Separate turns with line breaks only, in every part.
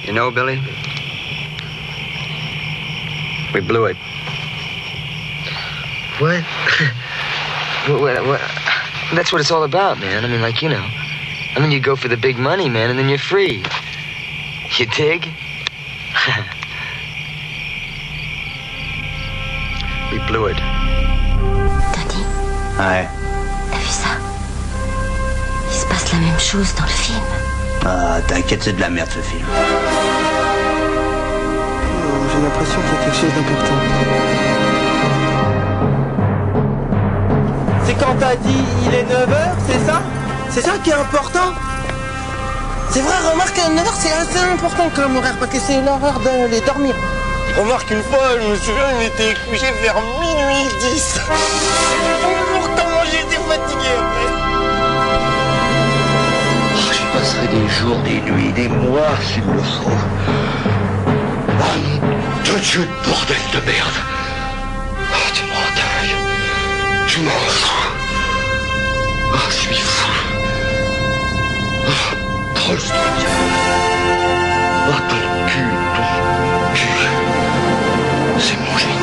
You know, Billy, we blew it.
What? What? That's what it's all about, man. I mean, like, you know. I mean, you go for the big money, man, and then you're free. You dig?
We blew it.
Tony,
Ouais.
t'as vu ça? Il se passe la même chose dans le film.
Ah, t'inquiète, c'est de la merde ce film.
J'ai l'impression qu'il y a quelque chose d'important. C'est quand t'as dit il est 9h, c'est ça? C'est ça qui est important? C'est vrai, remarque, 9h c'est assez important comme horaire parce que c'est l'heure d'aller dormir. Remarque, une fois, je me souviens, il était couché vers minuit 10. Comment j'étais fatigué après.
Oh, je passerai des jours, des nuits, des mois s'il le faut. Oh, nom de Dieu, bordel de merde. Oh, tu m'en tailles. Je m'en fous. Oh, je suis fou. Oh, trop le truc. Oh, ton cul. C'est mon génie.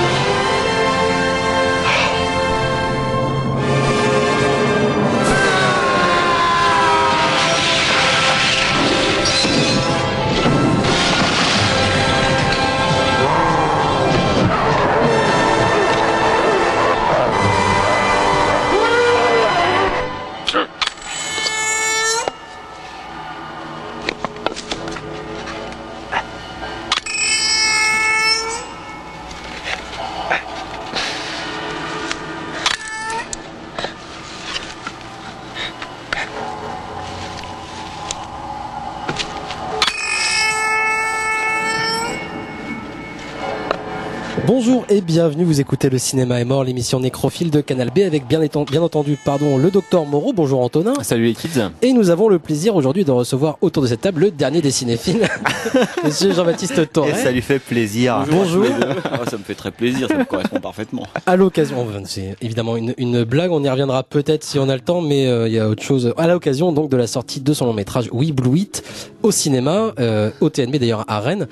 Bonjour et bienvenue, vous écoutez Le Cinéma est mort, l'émission nécrophile de Canal B avec bien entendu le docteur Moreau. Bonjour Antonin.
Salut les kids.
Et nous avons le plaisir aujourd'hui de recevoir autour de cette table le dernier des cinéphiles, Monsieur Jean-Baptiste Torret.
Et ça lui fait plaisir.
Bonjour.
Ça me fait très plaisir, ça me correspond parfaitement.
À l'occasion, c'est évidemment une blague, on y reviendra peut-être si on a le temps, mais il y a autre chose. À l'occasion donc de la sortie de son long métrage We Blew It au cinéma, au TNB d'ailleurs à Rennes.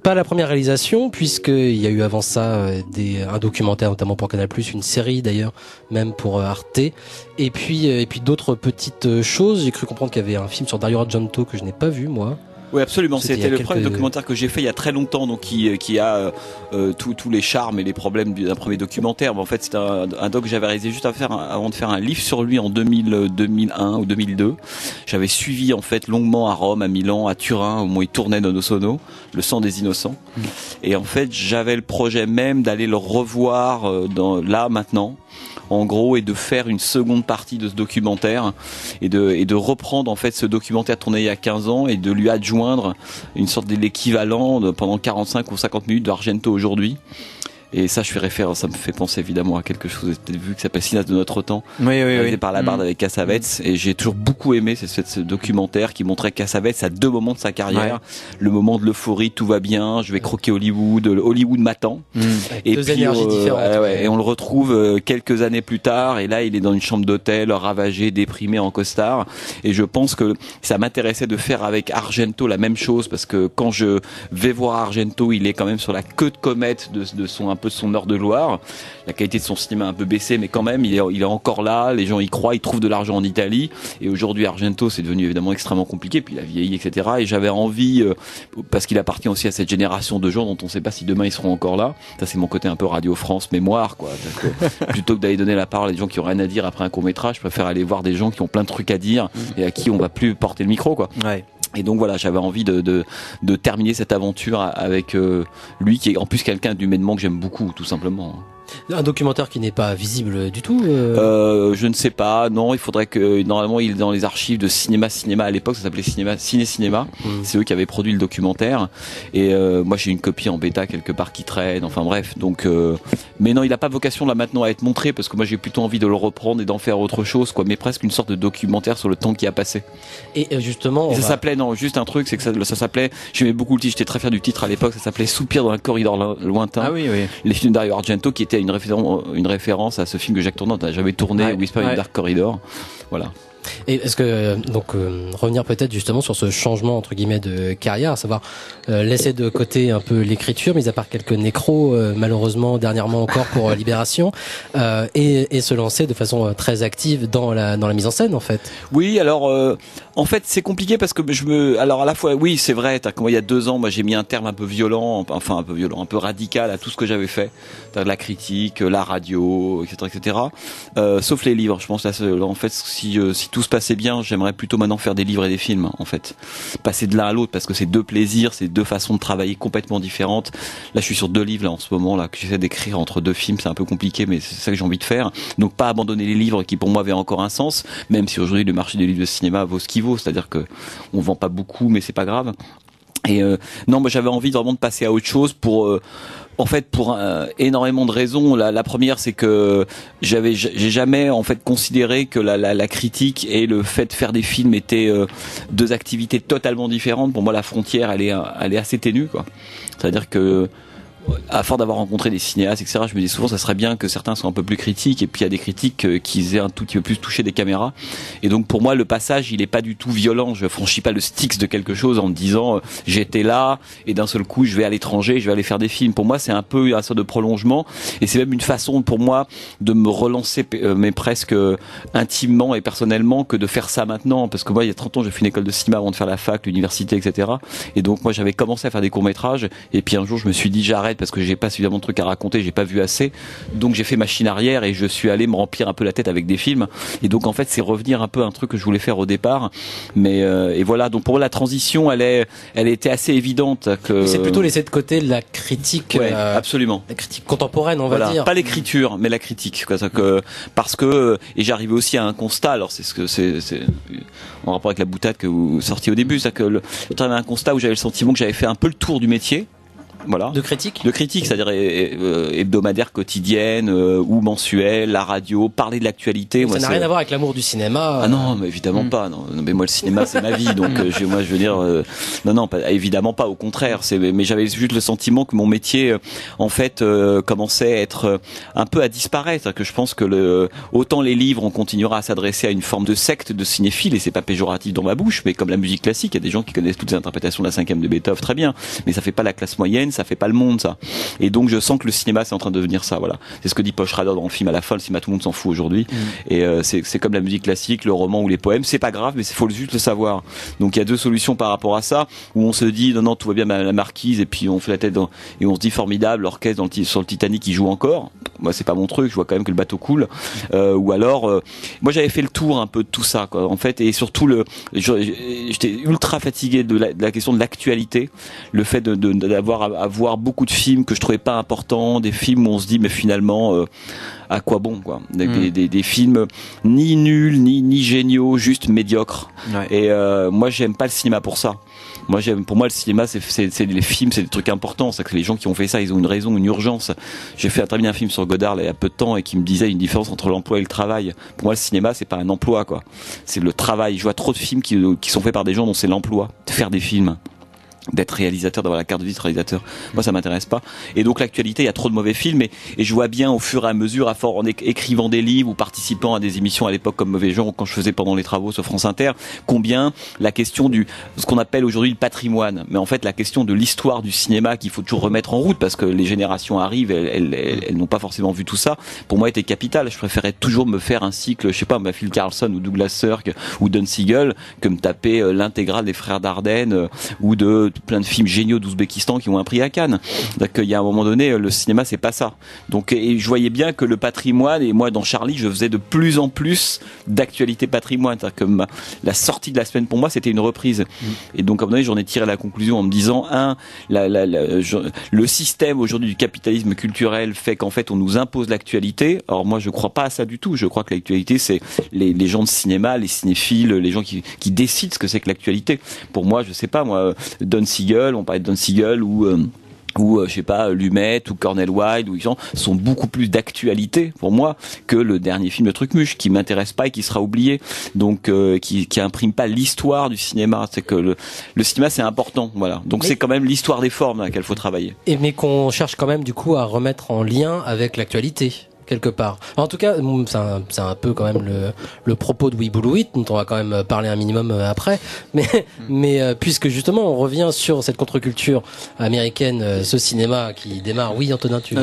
Pas la première réalisation, puisqu'il y a eu avant ça un documentaire notamment pour Canal+, une série d'ailleurs, même pour Arte, et puis d'autres petites choses. J'ai cru comprendre qu'il y avait un film sur Dario Argento que je n'ai pas vu moi.
Oui, absolument. C'était le
quelques...
premier documentaire que j'ai fait il y a très longtemps, donc qui a tous les charmes et les problèmes d'un premier documentaire. Mais en fait, c'est un doc que j'avais réalisé juste avant de faire un livre sur lui en 2001 ou 2002. J'avais suivi en fait longuement à Rome, à Milan, à Turin, au moment où il tournait Nono Sono, Le sang des innocents. Et en fait, j'avais le projet même d'aller le revoir là maintenant. En gros, et de faire une seconde partie de ce documentaire et de reprendre en fait ce documentaire tourné il y a 15 ans et de lui adjoindre une sorte de l'équivalent pendant 45 ou 50 minutes d'Argento aujourd'hui. Et ça, je fais référence, ça me fait penser évidemment à quelque chose, peut-être vu que ça s'appelle Cinéaste de notre temps, réalisé par Labarde avec Cassavetes. Et j'ai toujours beaucoup aimé ce documentaire qui montrait Cassavetes à deux moments de sa carrière. Le moment de l'euphorie, tout va bien, je vais croquer Hollywood, Hollywood m'attend.
Et deux énergies différentes.
Et on le retrouve quelques années plus tard, et là il est dans une chambre d'hôtel, ravagé, déprimé, en costard. Et je pense que ça m'intéressait de faire avec Argento la même chose, parce que quand je vais voir Argento, il est quand même sur la queue de comète de son heure de gloire. La qualité de son cinéma a un peu baissé, mais quand même il est encore là, les gens y croient, ils trouvent de l'argent en Italie. Et aujourd'hui Argento, c'est devenu évidemment extrêmement compliqué, puis il a vieilli, etc. Et j'avais envie, parce qu'il appartient aussi à cette génération de gens dont on ne sait pas si demain ils seront encore là. Ça, c'est mon côté un peu Radio France mémoire, quoi. Plutôt que d'aller donner la parole à des gens qui ont rien à dire après un court métrage, je préfère aller voir des gens qui ont plein de trucs à dire et à qui on va plus porter le micro, quoi.
Ouais.
Et donc voilà, j'avais envie de terminer cette aventure avec lui, qui est en plus quelqu'un d'humainement que j'aime beaucoup, tout simplement.
Un documentaire qui n'est pas visible du tout.
Je ne sais pas. Non, il faudrait que normalement il est dans les archives de Cinéma à l'époque, ça s'appelait Ciné-Cinéma. C'est eux qui avaient produit le documentaire. Et moi j'ai une copie en bêta quelque part qui traîne. Enfin bref. Donc, mais non, il n'a pas vocation là maintenant à être montré, parce que moi j'ai plutôt envie de le reprendre et d'en faire autre chose, quoi. Mais presque une sorte de documentaire sur le temps qui a passé.
Et justement,
ça s'appelait juste un truc, c'est que ça s'appelait. J'aimais beaucoup le titre. J'étais très fier du titre à l'époque. Ça s'appelait Soupir dans un corridor lointain.
Ah oui, oui.
Les films d'Dario Argento, qui était une référence à ce film que Jacques Tourneur n'a jamais tourné, Whisper in the Dark Corridor. Voilà.
Et est-ce que revenir peut-être justement sur ce changement entre guillemets de carrière, à savoir laisser de côté un peu l'écriture, mis à part quelques nécros malheureusement dernièrement encore pour Libération, et se lancer de façon très active dans la mise en scène en fait.
Oui, alors en fait c'est compliqué parce que alors à la fois oui c'est vrai, il y a 2 ans moi j'ai mis un terme un peu violent, un peu radical à tout ce que j'avais fait, de la critique, la radio, etc. Sauf les livres. Je pense là, en fait, si tout se passait bien, j'aimerais plutôt maintenant faire des livres et des films, en fait. Passer de l'un à l'autre, parce que c'est 2 plaisirs, c'est 2 façons de travailler complètement différentes. Là, je suis sur 2 livres, là, en ce moment, là, que j'essaie d'écrire entre 2 films. C'est un peu compliqué, mais c'est ça que j'ai envie de faire. Donc, pas abandonner les livres qui, pour moi, avaient encore un sens, même si aujourd'hui, le marché des livres de cinéma vaut ce qu'il vaut. C'est-à-dire que on vend pas beaucoup, mais c'est pas grave. Et non, moi, j'avais envie vraiment de passer à autre chose pour énormément de raisons. La première, c'est que j'ai jamais en fait considéré que la critique et le fait de faire des films étaient 2 activités totalement différentes. Pour moi, la frontière, elle est assez ténue, quoi. C'est-à-dire que à force d'avoir rencontré des cinéastes, etc., je me dis souvent ça serait bien que certains soient un peu plus critiques, et puis il y a des critiques qui aient un tout petit peu plus touché des caméras. Et donc pour moi le passage il est pas du tout violent, je franchis pas le Styx de quelque chose en me disant j'étais là et d'un seul coup je vais à l'étranger, je vais aller faire des films. Pour moi c'est un peu un sort de prolongement, et c'est même une façon pour moi de me relancer mais presque intimement et personnellement que de faire ça maintenant, parce que moi il y a 30 ans j'ai fait une école de cinéma avant de faire la fac, l'université, etc. Et donc moi j'avais commencé à faire des courts-métrages, et puis un jour je me suis dit j'arrête parce que j'ai pas suffisamment de trucs à raconter, j'ai pas vu assez, donc j'ai fait machine arrière et je suis allé me remplir un peu la tête avec des films. Et donc en fait c'est revenir un peu à un truc que je voulais faire au départ, mais et voilà, donc pour moi la transition elle était assez évidente que
c'est plutôt laisser de côté la critique,
absolument,
la critique contemporaine on va dire,
pas l'écriture mais la critique, quoi. Parce que et j'arrivais aussi à un constat, alors c'est ce que c'est en rapport avec la boutade que vous sortiez au début, c'est que j'arrivais à un constat où j'avais le sentiment que j'avais fait un peu le tour du métier. Voilà. De critique, c'est-à-dire hebdomadaire, quotidienne ou mensuelle, la radio, parler de l'actualité.
Ça n'a rien à voir avec l'amour du cinéma.
Ah non, mais évidemment pas. Non, mais moi le cinéma c'est ma vie, donc je veux dire, non, évidemment pas. Au contraire, mais j'avais juste le sentiment que mon métier, en fait, commençait à être un peu à disparaître. C'est-à-dire que je pense que autant les livres, on continuera à s'adresser à une forme de secte de cinéphiles, et c'est pas péjoratif dans ma bouche, mais comme la musique classique, il y a des gens qui connaissent toutes les interprétations de la 5e de Beethoven, très bien, mais ça fait pas la classe moyenne. Ça fait pas le monde, ça. Et donc je sens que le cinéma c'est en train de devenir ça, voilà. C'est ce que dit Paul Schrader dans le film à la fin. Le cinéma, tout le monde s'en fout aujourd'hui. Et c'est comme la musique classique, le roman ou les poèmes, c'est pas grave, mais il faut juste le savoir. Donc il y a 2 solutions par rapport à ça, où on se dit non tout va bien, la marquise, et puis on fait la tête et on se dit formidable, l'orchestre sur le Titanic il joue encore. Moi c'est pas mon truc, je vois quand même que le bateau coule. Ou alors moi j'avais fait le tour un peu de tout ça, quoi, en fait, et surtout j'étais ultra fatigué de la question de l'actualité, le fait d'avoir à voir beaucoup de films que je trouvais pas importants, des films où on se dit mais finalement à quoi bon, quoi. Des films ni nuls ni géniaux, juste médiocres. Ouais. Et moi j'aime pas le cinéma pour ça. Pour moi le cinéma c'est les films, c'est des trucs importants, c'est que les gens qui ont fait ça ils ont une raison, une urgence. J'ai fait terminer un film sur Godard là, il y a peu de temps, et qui me disait une différence entre l'emploi et le travail. Pour moi le cinéma c'est pas un emploi, quoi. C'est le travail. Je vois trop de films qui sont faits par des gens dont c'est l'emploi de faire des films, d'être réalisateur, d'avoir la carte de visite réalisateur. Moi ça m'intéresse pas. Et donc l'actualité, il y a trop de mauvais films, et je vois bien au fur et à mesure, en écrivant des livres ou participant à des émissions à l'époque comme Mauvais Genre, ou quand je faisais pendant les travaux sur France Inter, combien la question ce qu'on appelle aujourd'hui le patrimoine, mais en fait la question de l'histoire du cinéma qu'il faut toujours remettre en route, parce que les générations arrivent, elles n'ont pas forcément vu tout ça, pour moi était capital. Je préférais toujours me faire un cycle, je sais pas, Phil Carlson ou Douglas Sirk ou Don Siegel, que me taper l'intégrale des Frères Dardenne ou de plein de films géniaux d'Ouzbékistan qui ont un prix à Cannes. Donc il y a un moment donné, le cinéma c'est pas ça. Donc et je voyais bien que le patrimoine, et moi dans Charlie je faisais de plus en plus d'actualité patrimoine. C'est-à-dire que la sortie de la semaine pour moi c'était une reprise. Et donc à un moment donné j'en ai tiré la conclusion en me disant le système aujourd'hui du capitalisme culturel fait qu'en fait on nous impose l'actualité. Or moi je crois pas à ça du tout. Je crois que l'actualité c'est les gens de cinéma, les cinéphiles, les gens qui décident ce que c'est que l'actualité. Pour moi je sais pas, moi Don Siegel, on parlait de Don Siegel ou je sais pas, Lumet ou Cornel Wilde, ou gens sont beaucoup plus d'actualité pour moi que le dernier film de Trucmuche, qui m'intéresse pas et qui sera oublié. Donc qui imprime pas l'histoire du cinéma. C'est que le cinéma c'est important, voilà. Donc c'est quand même l'histoire des formes dans laquelle faut travailler.
Mais qu'on cherche quand même du coup à remettre en lien avec l'actualité quelque part. En tout cas, c'est un peu quand même le propos de We Blue It, dont on va quand même parler un minimum après. Mais puisque justement on revient sur cette contre-culture américaine, ce cinéma qui démarre. Oui, Antonin, tu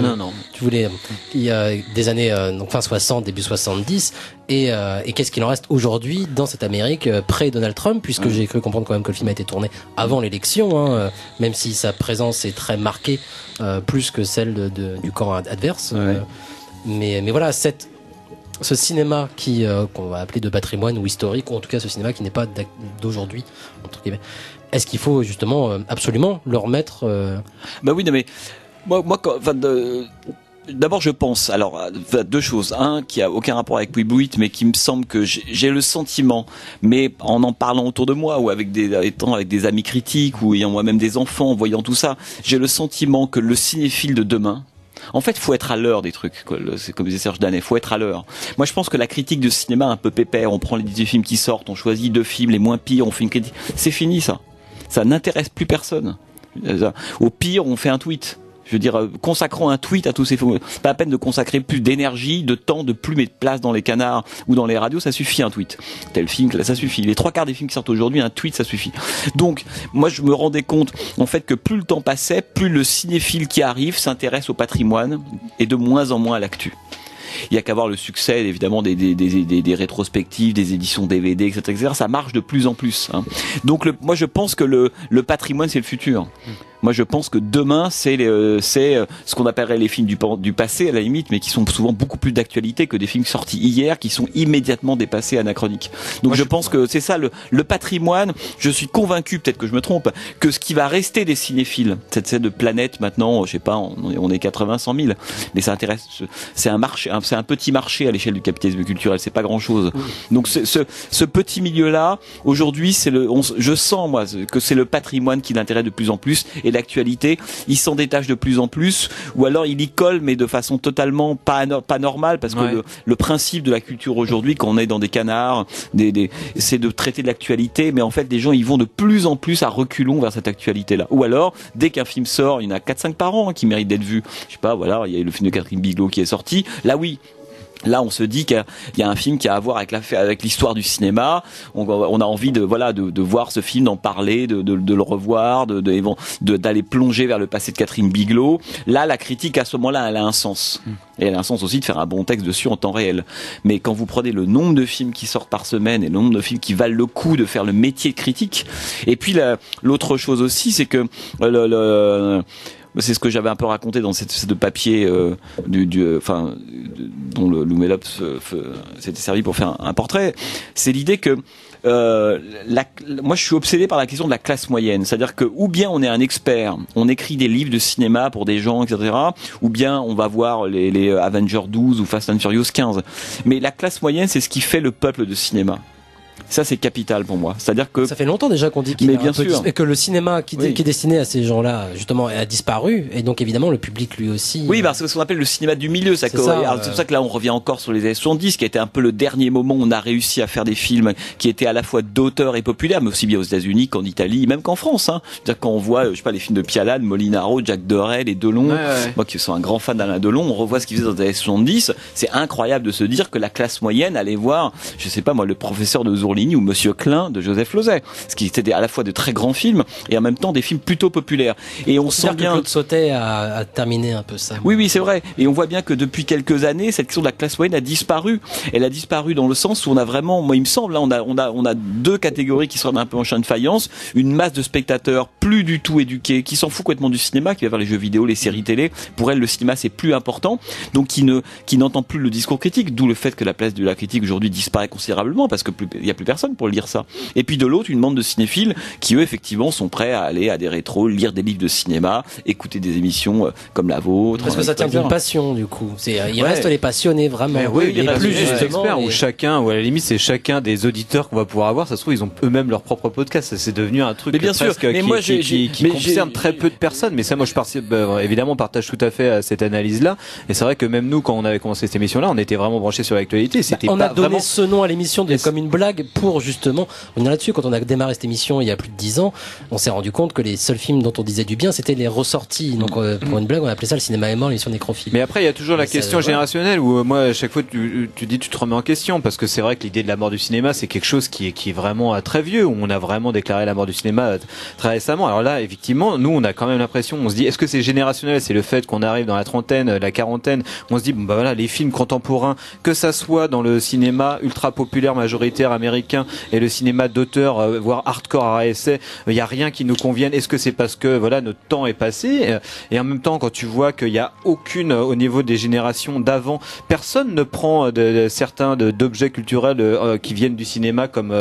voulais il y a des années donc fin 60, début 70. Et qu'est-ce qu'il en reste aujourd'hui dans cette Amérique pré-Donald Trump, puisque j'ai cru comprendre quand même que le film a été tourné avant l'élection, même si sa présence est très marquée, plus que celle du camp adverse. Mais voilà, ce cinéma qu'on va appeler de patrimoine ou historique, ou en tout cas ce cinéma qui n'est pas d'aujourd'hui, entre guillemets. Est-ce qu'il faut justement absolument le remettre
Bah oui, non mais moi d'abord, je pense, alors, deux choses. Un, qui a aucun rapport avec We Blue It, mais qui me semble que j'ai le sentiment, mais en parlant autour de moi, ou étant avec des amis critiques, ou ayant moi-même des enfants, en voyant tout ça, j'ai le sentiment que le cinéphile de demain, en fait, faut être à l'heure des trucs. C'est comme disait Serge Danet, faut être à l'heure. Moi, je pense que la critique de cinéma un peu pépère, on prend les 18 films qui sortent, on choisit 2 films, les moins pires, on fait une critique. C'est fini, ça. Ça n'intéresse plus personne. Au pire, on fait un tweet. Je veux dire, consacrons un tweet à tous ces films. Pas la peine de consacrer plus d'énergie, de temps, de plumes et de place dans les canards ou dans les radios, ça suffit un tweet. Tel film, ça suffit. Les 3/4 des films qui sortent aujourd'hui, un tweet, ça suffit. Donc, moi, je me rendais compte, en fait, que plus le temps passait, plus le cinéphile qui arrive s'intéresse au patrimoine et de moins en moins à l'actu. Il y a qu'à voir le succès, évidemment, des rétrospectives, des éditions DVD, etc. Ça marche de plus en plus. Donc, moi, je pense que le patrimoine, c'est le futur. Moi, je pense que demain, c'est ce qu'on appellerait les films du passé, à la limite, mais qui sont souvent beaucoup plus d'actualité que des films sortis hier, qui sont immédiatement dépassés, anachroniques. Donc, je pense que c'est ça, le patrimoine. Je suis convaincu, peut-être que je me trompe, que ce qui va rester des cinéphiles, cette de planète, maintenant, je sais pas, on est 80, 100 000, mais ça intéresse, c'est un marché, c'est un petit marché à l'échelle du capitalisme culturel, c'est pas grand chose. Donc, ce petit milieu-là, aujourd'hui, je sens, moi, que c'est le patrimoine qui l'intéresse de plus en plus, et l'actualité, il s'en détache de plus en plus, ou alors il y colle, mais de façon totalement pas normale, parce que le principe de la culture aujourd'hui, quand on est dans des canards, c'est de traiter de l'actualité, mais en fait, les gens, ils vont de plus en plus à reculons vers cette actualité-là. Ou alors, dès qu'un film sort, il y en a 4-5 par an qui méritent d'être vus. Je sais pas, voilà, il y a le film de Catherine Bigelow qui est sorti. Là, oui. Là, on se dit qu'il y a un film qui a à voir avec l'histoire du cinéma. On a envie de voir ce film, d'en parler, de le revoir, d'aller plonger vers le passé de Catherine Bigelow. Là, la critique, à ce moment-là, elle a un sens. Et elle a un sens aussi de faire un bon texte dessus en temps réel. Mais quand vous prenez le nombre de films qui sortent par semaine et le nombre de films qui valent le coup de faire le métier de critique, et puis l'autre chose aussi, c'est que c'est ce que j'avais un peu raconté dans cette papier dont le Loumelop s'était servi pour faire un portrait. C'est l'idée que moi je suis obsédé par la question de la classe moyenne, c'est-à-dire que ou bien on est un expert, on écrit des livres de cinéma pour des gens, etc., ou bien on va voir les Avengers 12 ou Fast and Furious 15. Mais la classe moyenne, c'est ce qui fait le peuple de cinéma. Ça, c'est capital pour moi. C'est-à-dire que
ça fait longtemps déjà qu'on dit que le cinéma qui est destiné à ces gens-là, justement, a disparu, et donc évidemment le public lui aussi.
Oui, parce que ce qu'on appelle le cinéma du milieu, c'est pour ça que là on revient encore sur les années 70, qui a été un peu le dernier moment où on a réussi à faire des films qui étaient à la fois d'auteurs et populaires, mais aussi bien aux États-Unis qu'en Italie, même qu'en France. C'est-à-dire quand on voit, je sais pas, les films de Pialat, de Molinaro, Jacques Deray, les Delon, moi qui suis un grand fan d'Alain Delon, on revoit ce qu'il faisait dans les années 70. C'est incroyable de se dire que la classe moyenne allait voir, je sais pas moi, le professeur de Zourligny ou Monsieur Klein de Joseph Losey, ce qui était à la fois de très grands films et en même temps des films plutôt populaires. Et on sent bien
que Claude Sautet a terminé un peu ça.
Oui, c'est vrai. Et on voit bien que depuis quelques années, cette question de la classe moyenne a disparu. Elle a disparu dans le sens où on a vraiment, moi il me semble, là on a 2 catégories qui sont un peu en chien de faïence, une masse de spectateurs plus du tout éduqués, qui s'en fout complètement du cinéma, qui va vers les jeux vidéo, les séries télé. Pour elle, le cinéma c'est plus important, donc qui n'entend plus le discours critique, d'où le fait que la place de la critique aujourd'hui disparaît considérablement, parce que il y a plus personne pour lire ça. Et puis de l'autre, une bande de cinéphiles qui eux effectivement sont prêts à aller à des rétros, lire des livres de cinéma, écouter des émissions comme la vôtre.
Parce que ça tient d'une passion du coup. Il reste les passionnés vraiment.
Oui,
et plus
justement experts, ou chacun, ou à la limite c'est chacun des auditeurs qu'on va pouvoir avoir. Ça se trouve ils ont eux-mêmes leur propre podcast. C'est devenu un truc
bien sûr. Mais moi,
qui concerne très peu de personnes. Mais ça, moi je évidemment partage tout à fait cette analyse-là. Et c'est vrai que même nous, quand on avait commencé cette émission-là, on était vraiment branchés sur l'actualité.
On a donné ce nom à l'émission comme une blague pour justement revenir là-dessus. Quand on a démarré cette émission il y a plus de 10 ans, on s'est rendu compte que les seuls films dont on disait du bien, c'était les ressortis. Donc pour une blague, on appelait ça le cinéma est mort, l'émission Nécrophile.
Mais après, il y a toujours la question générationnelle où moi, à chaque fois, tu dis, tu te remets en question, parce que c'est vrai que l'idée de la mort du cinéma, c'est quelque chose qui est vraiment très vieux, où on a vraiment déclaré la mort du cinéma très récemment. Alors là, effectivement, nous, on a quand même l'impression, on se dit, est-ce que c'est générationnel? C'est le fait qu'on arrive dans la trentaine, la quarantaine, on se dit, bon, bah voilà, les films contemporains, que ça soit dans le cinéma ultra populaire majoritaire américain et le cinéma d'auteur, voire hardcore à essai, il y a rien qui nous convienne. Est-ce que c'est parce que voilà, notre temps est passé? Et en même temps, quand tu vois qu'il y a aucune, au niveau des générations d'avant, personne ne prend certains d'objets culturels qui viennent du cinéma comme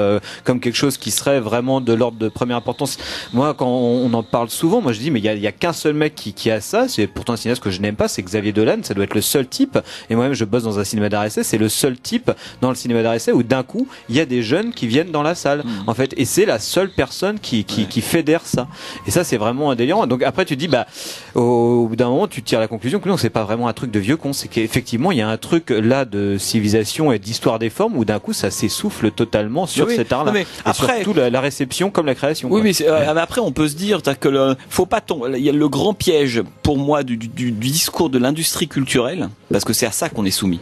quelque chose qui serait vraiment de l'ordre de première importance. Moi, quand on en parle souvent, moi je dis mais il y a qu'un seul mec qui a ça. C'est pourtant un cinéaste que je n'aime pas, c'est Xavier Dolan. Ça doit être le seul type. Et moi-même, je bosse dans un cinéma d'art essai. C'est le seul type dans le cinéma d'art essai où d'un coup il y a des jeunes qui viennent dans la salle. En fait, et c'est la seule personne qui fédère ça. Et ça, c'est vraiment un délire. Donc après, tu dis bah au bout d'un moment, tu tires la conclusion que non, c'est pas vraiment un truc de vieux con. C'est qu'effectivement, il y a un truc là de civilisation et d'histoire des formes où d'un coup, ça s'essouffle totalement sur cet art-là.
Mais après,
surtout la réception comme la création.
Oui, mais après, on peut se dire que faut pas tomber. Il y a le grand piège pour moi du discours de l'industrie culturelle, parce que c'est à ça qu'on est soumis.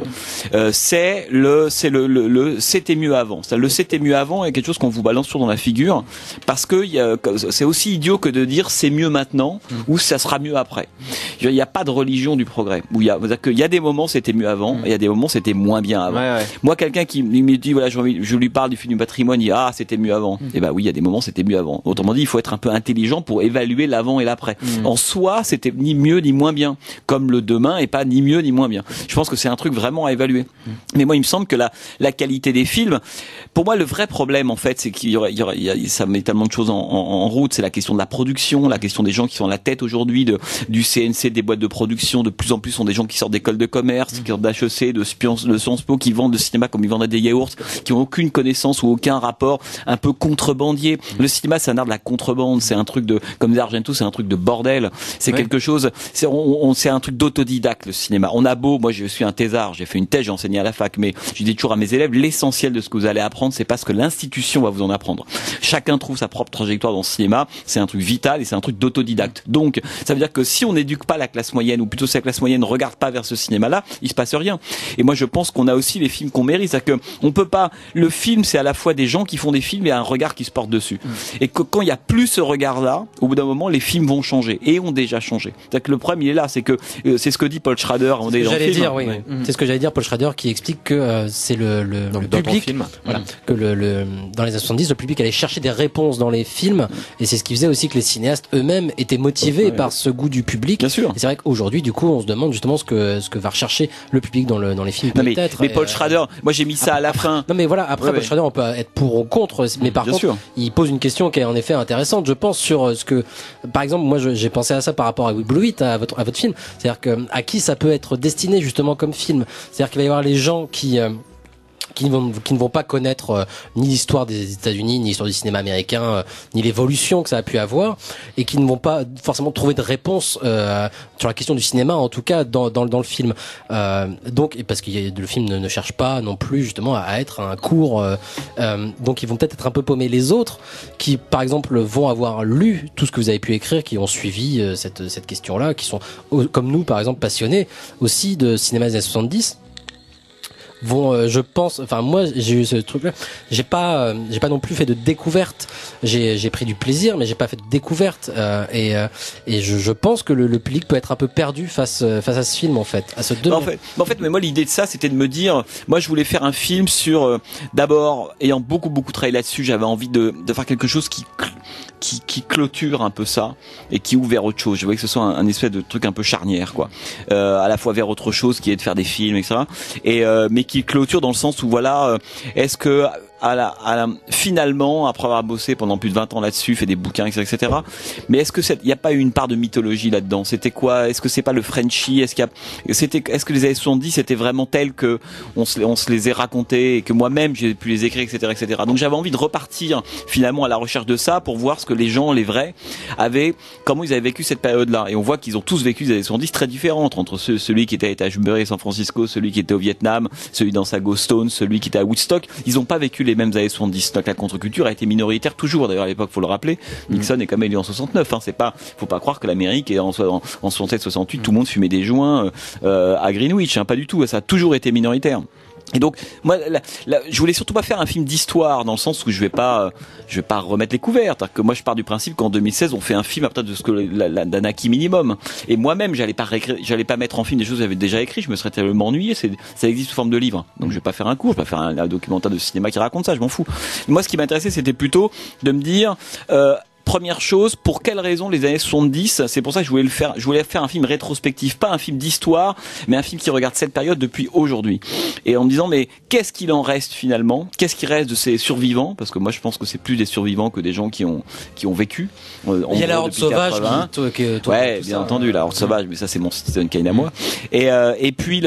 C'est le c'était mieux avant. Le c'était mieux avant est quelque chose qu'on vous balance toujours dans la figure, parce que c'est aussi idiot que de dire c'est mieux maintenant ou ça sera mieux après. Il n'y a pas de religion du progrès. Il y a des moments c'était mieux avant, et il y a des moments c'était moins bien avant. Moi, quelqu'un qui me dit voilà, je lui parle du film du patrimoine, il dit ah c'était mieux avant. Et bah oui, il y a des moments c'était mieux avant. Autrement dit, il faut être un peu intelligent pour évaluer l'avant et l'après. En soi, c'était ni mieux ni moins bien, comme le demain est pas ni mieux ni moins bien. Je pense que c'est un truc vraiment à évaluer. Mais moi, il me semble que la qualité des films, pour moi, le vrai problème en fait, c'est qu'il y aurait ça met tellement de choses en route. C'est la question de la production, la question des gens qui sont à la tête aujourd'hui du CNC, des boîtes de production. De plus en plus, sont des gens qui sortent d'écoles de commerce, qui sortent d'HEC, de Sciences Po, qui vendent le cinéma comme ils vendraient des yaourts, qui ont aucune connaissance ou aucun rapport, un peu contrebandier. Le cinéma, c'est un art de la contrebande, c'est un truc comme Argento, c'est un truc de bordel. C'est quelque chose, c'est un truc d'autodidacte, le cinéma. Moi, je suis un thésard, j'ai fait une thèse, j'ai enseigné à la fac, mais je dis toujours à mes élèves, l'essentiel de ce que vous allez apprendre, c'est pas ce que l'institution va vous en apprendre. Chacun trouve sa propre trajectoire dans le cinéma, c'est un truc vital et c'est un truc d'autodidacte. Donc, ça veut dire que si on n'éduque pas la classe moyenne, ou plutôt si la classe moyenne ne regarde pas vers ce cinéma-là, il se passe rien. Et moi, je pense qu'on a aussi les films qu'on mérite, c'est-à-dire que on peut pas, le film, c'est à la fois des gens qui font des films et un regard qui se porte dessus. Et que quand il y a plus ce regard-là, au bout d'un moment, les films vont changer et ont déjà changé. C'est-à-dire que le problème, il est là, c'est que c'est ce que dit Paul Schrader.
C'est ce que j'allais dire, Paul Schrader, qui explique que c'est le public, voilà, que dans les années 70, le public allait chercher des réponses dans les films, et c'est ce qui faisait aussi que les cinéastes eux-mêmes étaient motivés par ce goût du public.
Bien sûr.
Et c'est vrai qu'aujourd'hui, du coup, on se demande justement ce que va rechercher le public dans les films, peut-être.
Mais Paul Schrader, moi j'ai mis ça à la fin.
Non mais voilà, après Paul Schrader, on peut être pour ou contre, mais par contre, il pose une question qui est en effet intéressante, je pense, sur ce que, par exemple, moi j'ai pensé à ça par rapport à We Blew It, à votre film. C'est-à-dire que à qui ça peut être destiné justement comme film. C'est-à-dire qu'il va y avoir les gens qui ne vont pas connaître ni l'histoire des États-Unis, ni l'histoire du cinéma américain, ni l'évolution que ça a pu avoir, et qui ne vont pas forcément trouver de réponse sur la question du cinéma, en tout cas dans le film. Donc, parce que le film ne cherche pas non plus justement à être un cours. Donc, ils vont peut-être être un peu paumés. Les autres, qui par exemple vont avoir lu tout ce que vous avez pu écrire, qui ont suivi cette question-là, qui sont comme nous par exemple passionnés aussi de cinéma des années 70. Je pense, enfin moi j'ai eu ce truc-là. J'ai pas non plus fait de découverte. J'ai pris du plaisir, mais j'ai pas fait de découverte. Et je pense que le public peut être un peu perdu face à ce film en fait, à ce domaine.
En fait, mais moi l'idée de ça, c'était de me dire, moi je voulais faire un film sur, d'abord, ayant beaucoup travaillé là-dessus, j'avais envie de faire quelque chose qui clôture un peu ça et qui ouvre vers autre chose. Je voulais que ce soit un espèce de truc un peu charnière, quoi. À la fois vers autre chose qui est de faire des films, etc. Mais qui clôture dans le sens où voilà, est-ce que finalement, après avoir bossé pendant plus de 20 ans là-dessus, fait des bouquins, etc., mais est-ce que il n'y a pas eu une part de mythologie là-dedans? C'était quoi? Est-ce que c'est pas le Frenchie? Est-ce que les années 70 c'était vraiment tel que on se les ait racontés et que moi-même j'ai pu les écrire, etc. Donc j'avais envie de repartir finalement à la recherche de ça pour voir ce que les gens, les vrais, comment ils avaient vécu cette période-là. Et on voit qu'ils ont tous vécu des années 70 très différentes entre celui qui était à Étagesbury, San Francisco, celui qui était au Vietnam, celui dans sa Ghost Town, celui qui était à Woodstock. Ils n'ont pas vécu les mêmes années 70. Donc la contre-culture a été minoritaire toujours. D'ailleurs à l'époque, faut le rappeler, Nixon est quand même élu en 69. Hein. C'est pas, faut pas croire que l'Amérique est en 67-68, tout le monde fumait des joints à Greenwich. Hein. Pas du tout. Ça a toujours été minoritaire. Et donc, moi, je voulais surtout pas faire un film d'histoire dans le sens où je vais pas remettre les couverts. Que moi, je pars du principe qu'en 2016, on fait un film à partir de ce que d'un acquis minimum. Et moi-même, j'allais pas mettre en film des choses que j'avais déjà écrites. Je me serais tellement ennuyé. Ça existe sous forme de livre. Donc, je vais pas faire un cours, je vais pas faire un documentaire de cinéma qui raconte ça. Je m'en fous. Moi, ce qui m'intéressait, c'était plutôt de me dire. Première chose, pour quelles raisons les années 70, c'est pour ça que je voulais faire un film rétrospectif, pas un film d'histoire, mais un film qui regarde cette période depuis aujourd'hui. Et en me disant, mais qu'est-ce qu'il en reste finalement? Qu'est-ce qui reste de ces survivants? Parce que moi, je pense que c'est plus des survivants que des gens qui ont vécu.
Il y a la Horde sauvage
ouais, bien entendu, la Horde sauvage, mais ça, c'est mon Citizen Kane à moi. Et puis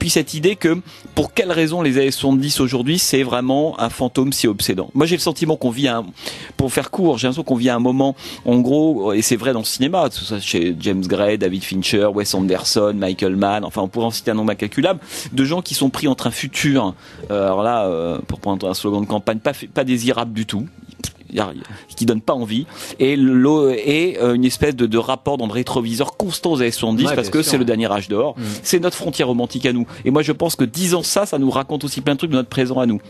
cette idée que, pour quelles raisons les années 70 aujourd'hui, c'est vraiment un fantôme si obsédant. Moi, j'ai le sentiment qu'on vit pour faire court, j'ai l'impression qu'on vit un moment, en gros, et c'est vrai dans le cinéma, tout ça chez James Gray, David Fincher, Wes Anderson, Michael Mann, enfin on pourrait en citer un nombre incalculable, de gens qui sont pris entre un futur, alors là, pour prendre un slogan de campagne, pas désirable du tout, qui donne pas envie, et une espèce de rapport dans le rétroviseur constant aux années 70, parce que c'est le dernier âge d'or, c'est notre frontière romantique à nous. Et moi je pense que disant ça nous raconte aussi plein de trucs de notre présent à nous.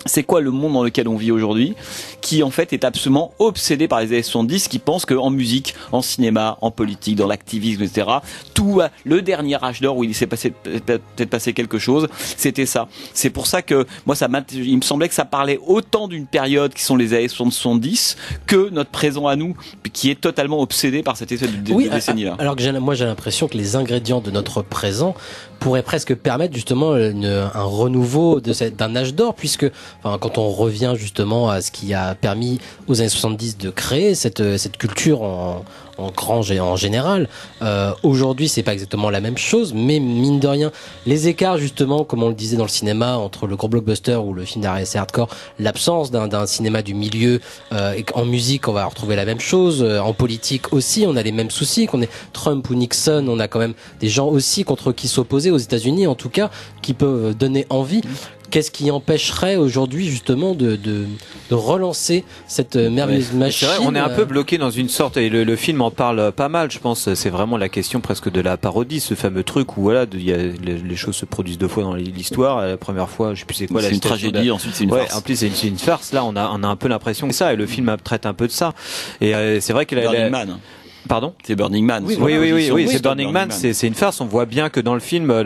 C'est quoi le monde dans lequel on vit aujourd'hui, qui en fait est absolument obsédé par les années 70, qui pense qu'en musique, en cinéma, en politique, dans l'activisme, etc., tout le dernier âge d'or où il s'est peut-être passé quelque chose, c'était ça. C'est pour ça que moi, il me semblait que ça parlait autant d'une période qui sont les années 70 que notre présent à nous, qui est totalement obsédé par cette espèce de décennie-là.
Alors que moi, j'ai l'impression que les ingrédients de notre présent pourraient presque permettre justement un renouveau d'un âge d'or, puisque quand on revient justement à ce qui a permis aux années 70 de créer cette culture en général, aujourd'hui c'est pas exactement la même chose, mais mine de rien, les écarts justement, comme on le disait dans le cinéma, entre le gros blockbuster ou le film d'arrêt hardcore, l'absence d'un cinéma du milieu, et en musique on va retrouver la même chose, en politique aussi on a les mêmes soucis, qu'on ait Trump ou Nixon, on a quand même des gens aussi contre qui s'opposer aux États-Unis en tout cas, qui peuvent donner envie. Qu'est-ce qui empêcherait aujourd'hui justement de relancer cette merveilleuse machine?
C'est vrai, on est un peu bloqué dans une sorte, et le film en parle pas mal, je pense. C'est vraiment la question presque de la parodie, ce fameux truc où voilà, les choses se produisent deux fois dans l'histoire. La première fois, je sais plus c'est quoi.
C'est une tragédie, ensuite c'est une farce.
En plus c'est une farce. Là, on a un peu l'impression que ça, et le film traite un peu de ça. Et c'est vrai qu'il a. Pardon?
C'est Burning Man.
Oui, c'est Burning Man. C'est une farce. On voit bien que dans le film, il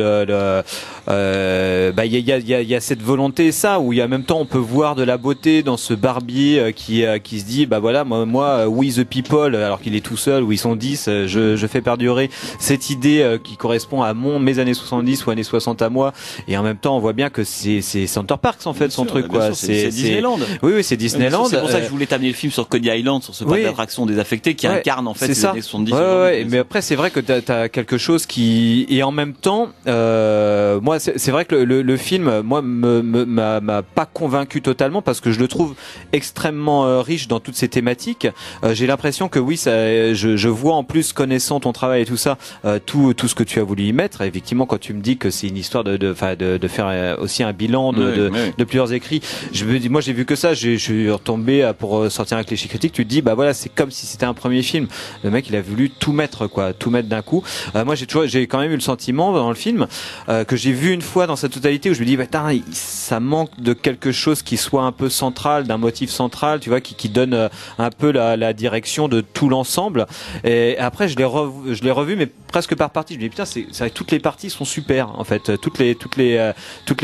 y a cette volonté, ça, où il y a en même temps, on peut voir de la beauté dans ce barbier qui se dit, bah voilà, moi, we the people, alors qu'il est tout seul, où ils sont 10, je fais perdurer cette idée qui correspond à mes années 70 ou années 60 à moi. Et en même temps, on voit bien que c'est Center Parks, en fait, son truc, quoi.
C'est Disneyland.
Oui, c'est Disneyland.
C'est pour ça que je voulais t'amener le film sur Coney Island, sur ce parc d'attractions désaffecté qui incarne, en fait,
ça.
70.
Mais après c'est vrai que t'as quelque chose qui, et en même temps moi c'est vrai que le film moi m'a pas convaincu totalement, parce que je le trouve extrêmement riche dans toutes ces thématiques. J'ai l'impression que oui, ça, je vois en plus, connaissant ton travail et tout ça, tout ce que tu as voulu y mettre. Et effectivement, quand tu me dis que c'est une histoire de faire aussi un bilan de plusieurs écrits, je me dis, moi j'ai vu que ça, je suis retombé pour sortir un cliché critique. Tu te dis, bah voilà, c'est comme si c'était un premier film. Le mec, il a voulu tout mettre d'un coup. Moi, j'ai quand même eu le sentiment dans le film que j'ai vu une fois dans sa totalité, où je me dis, ça manque de quelque chose qui soit un peu central, d'un motif central, tu vois, qui donne un peu la direction de tout l'ensemble. Et après, je l'ai revu, mais presque par partie. Je me dis, putain, c'est vrai que toutes les parties sont super, en fait. Toutes les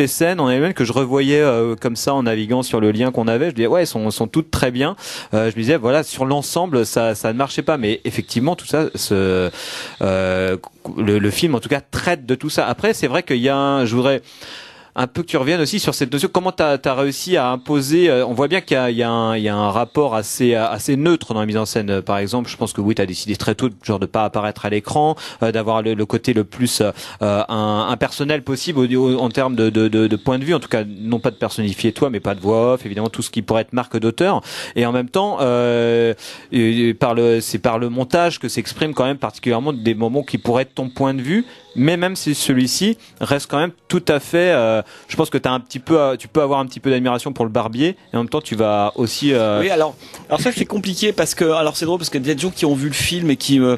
scènes en elles-mêmes que je revoyais comme ça en naviguant sur le lien qu'on avait, je disais, ouais, elles sont toutes très bien. Je me disais, voilà, sur l'ensemble, ça ne marchait pas, mais effectivement tout ça, le film en tout cas traite de tout ça. Après c'est vrai qu'il y a je voudrais un peu que tu reviennes aussi sur cette notion. Comment t'as réussi à imposer on voit bien qu'il y a un rapport assez neutre dans la mise en scène. Par exemple, je pense que oui, t'as décidé très tôt genre de pas apparaître à l'écran, d'avoir le côté le plus impersonnel possible en termes de point de vue. En tout cas, non pas de personnifier toi, mais pas de voix off, évidemment tout ce qui pourrait être marque d'auteur. Et en même temps, c'est par le montage que s'exprime quand même particulièrement des moments qui pourraient être ton point de vue, mais même si celui-ci reste quand même tout à fait, je pense que tu peux avoir un petit peu d'admiration pour le Barbier, et en même temps tu vas aussi.
Oui, alors ça c'est compliqué parce que, alors c'est drôle parce qu'il y a des gens qui ont vu le film et qui me